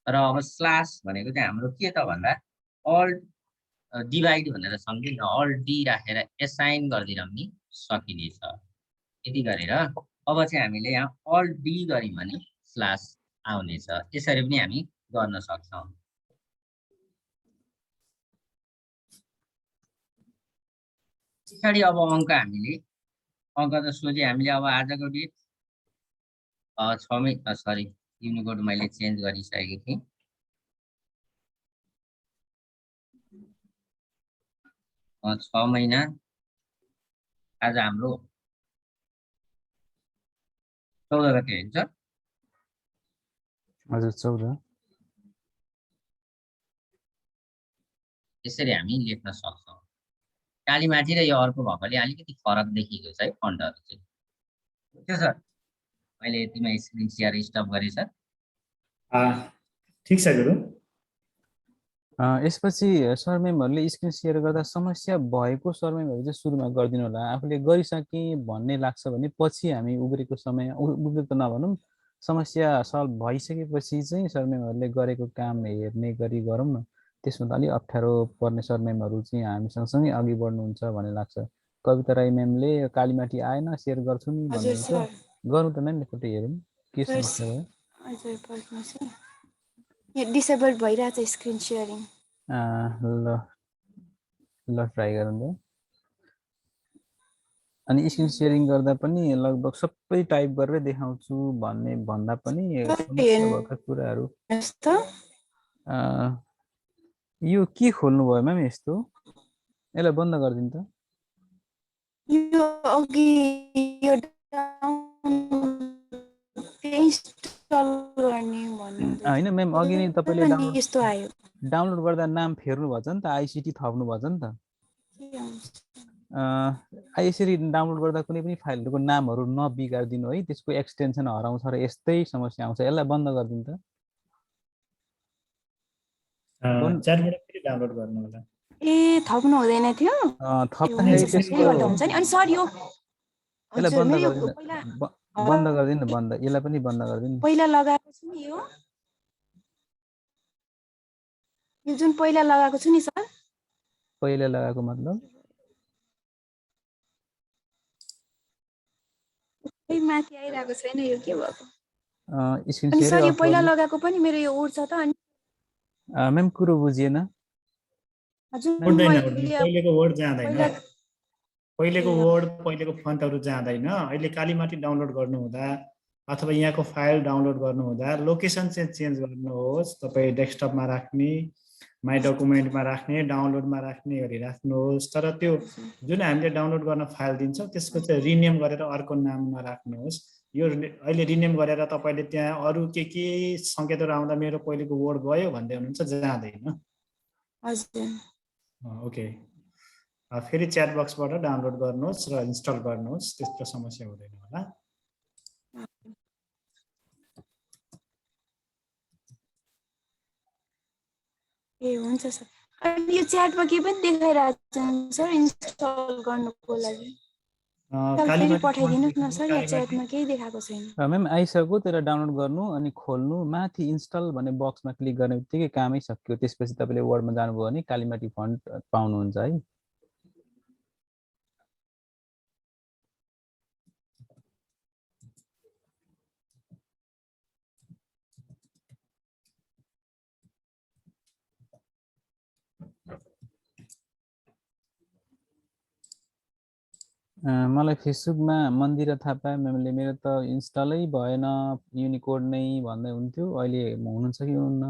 र अब स्ल्यास भनेको चाहिँ हाम्रो के त भन्दा अल्ट डिभाइड भनेर सम्झिनु न अल्ट डी राखेर एसाइन गरिदिन पनि सकिनेछ यति गरेर अब चाहिँ हामीले यहाँ अल्ट डी गऱ्यौँ भने स्ल्यास आउनेछ यसरी पनि हामी गर्न सक्छौँ पछाडि अब अङ्क हामीले अङ्क त सोझे हामीले अब आजको डेट 6 मै सरी युनिकोड मैले चेन्ज गरिसकेको थिएँ 6 महिना आज हाम्रो 14 गते हुन्छ हजुर 14 यसरी हामी लेख्न सक्छौँ कालीमाटी र यो अर्को भएकोले अलिकति फरक देखिएको छ है फन्टहरू चाहिँ त्यो सर मैले यतिमा स्क्रिन सेयर स्टप गरेँ सर ठिक छ गुरु यसपछि सर म्यामहरूले स्क्रिन सेयर गर्दा समस्या भएको सर म्यामहरू चाहिँ सुरुमा गरिदिनु होला आफूले गरिसकेँ भन्ने लाग्छ भने पछि हामी उब्रेको समय उब्रेको नभनौँ समस्या सल्भ भइसकेपछि चाहिँ सर म्यामहरूले गरेको काम हेर्ने गरी गरौँ न त्यसमा त अलिक अप्ठ्यारो पर्ने सर म्यामहरू चाहिँ हामी सँगसँगै अघि बढ्नुहुन्छ भन्ने लाग्छ कविता राई म्यामले कालीमाटी आएन सेयर गर्छु नि भन्नुहुन्छ गरौँ त म्याम एकपल्ट हेरौँ के समस्या भयो डिसेबल भइरहेछ स्क्रिन सेयरिङ ल ट्राई गरौँ त अनि स्क्रिन सेयरिङ गर्दा पनि लगभग सबै टाइप गरेर देखाउँछु भन्दा पनि भएका कुराहरू यो के खोल्नु भयो म्याम यस्तो यसलाई बन्द गरिदिनु त यो अघि यो इन्स्टल गर्ने भन्नु हैन म्याम अघि नै तपाईले यस्तो आयो डाउनलोड गर्दा नाम फेर्नु भन्छ नि त आईसीटी थप्नु भन्छ नि त यसरी डाउनलोड गर्दा कुनै पनि फाइलहरुको नामहरु नबिगार्दिनु है त्यसको एक्सटेन्सन हराउँछ र यस्तै समस्या आउँछ यसलाई बन्द गरिदिनु त चारबाट फेरि डाउनलोड गर्नु होला ए थप्नु हुँदैन थियो थप्ने त्यसबाट हुन्छ नि अनि सर यो यसलाई बन्द गरिदिनु बन्द गरिदिनु बन्द यसलाई पनि बन्द गरिदिनु पहिला लगाएको छु नि यो जुन पहिला लगाएको छु नि सर पहिला लगाएको मतलब माथि आइरहेको छैन यो के भएको स्क्रिन अनि शेयर सर यो पहिला लगाएको पनि मेरो यो उड्छ त अनि मैम कुरो बुझिएन हजुर पहिलेको वर्ड जाँदैन पहिलेको वर्ड पहिलेको फन्टहरु जाँदैन अहिले कालीमाटी डाउनलोड गर्नु हुँदा अथवा यहाँको फाइल डाउनलोड गर्नु हुँदा लोकेसन चाहिँ चेन्ज गर्नुहोस् तपाई डेस्कटपमा राख्ने माइ डकुमेन्टमा राख्ने डाउनलोडमा राख्ने गरी राख्नुहोस् तर त्यो जुन हामीले डाउनलोड गर्न फाइल दिन्छौं त्यसको चाहिँ रिनेम गरेर अर्को नाममा राख्नुहोस् यो अहिले रिनेम गरेर तपाईँले त्यहाँ अरू के सङ्केतहरू आउँदा मेरो पहिलेको वर्ड गयो भन्दै हुनुहुन्छ, जाँदैन। हजुर ओके, फेरि च्याट बक्सबाट डाउनलोड गर्नुहोस् र इन्स्टल गर्नुहोस्, त्यस्तो समस्या हुँदैन होला। ए हुन्छ सर। अनि यो च्याटमा के पनि देखाइरहेको छ सर इन्स्टल गर्नुको लागि? फेरि पठाइदिनुहोस् न सर, यहाँ च्याटमा केही देखाएको छैन। म्याम आइसक्यो, त्यसलाई डाउनलोड गर्नु अनि खोल्नु, माथि इन्स्टल भन्ने बक्समा क्लिक गर्ने बित्तिकै कामै सक्यो। त्यसपछि तपाईँले वर्डमा जानुभयो भने कालीमाटी फन्ट पाउनुहुन्छ है। मलाई फेसबुकमा मन्दिरा थापा म्यामले मेरो त इन्स्टलै भएन युनिकोड नै भन्दै हुन्थ्यो, अहिले हुनुहुन्छ कि हुन्न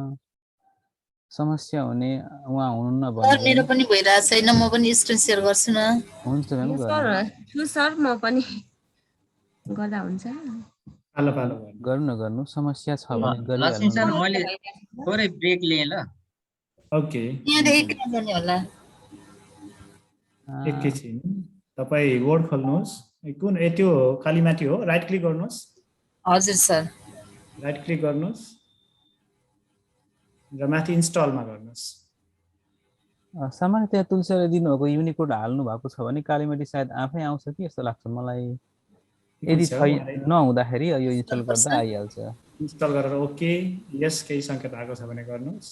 समस्या हुने उहाँ हुनुहुन्न भन्नु। मेरो पनि भइरहेको छैन, म पनि स्क्रिन सेयर गर्छु न। हुन्छ म्याम, सर म पनि गर्दा हुन्छ? गर्नु समस्या छ भने लक्ष्मी सर गरिहाल्नु। मैले थोरै ब्रेक लिएँ ल। ओके, यहाँदेखि कहाँ जाने होला? एकैछिन तपाईँ वर्ड खोल्नुहोस्। कुन त्यो कालीमाटी हो, राइट क्लिक गर्नुहोस्। हजुर सर, राइट क्लिक गर्नुहोस् र माथि इन्स्टलमा गर्नुहोस्। सामान्यतया तुलसीले दिनुभएको युनिकोड हाल्नु भएको छ भने कालीमाटी सायद आफै आउँछ कि जस्तो लाग्छ मलाई। यदि नहुँदाखेरि यो इन्स्टल गर्दा आइहाल्छ। इन्स्टल गरेर ओके यस केही सङ्केत आएको छ भने गर्नुहोस्।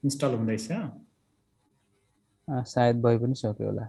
इन्स्टल हुँदैछ, सायद भइ पनि सक्यो होला।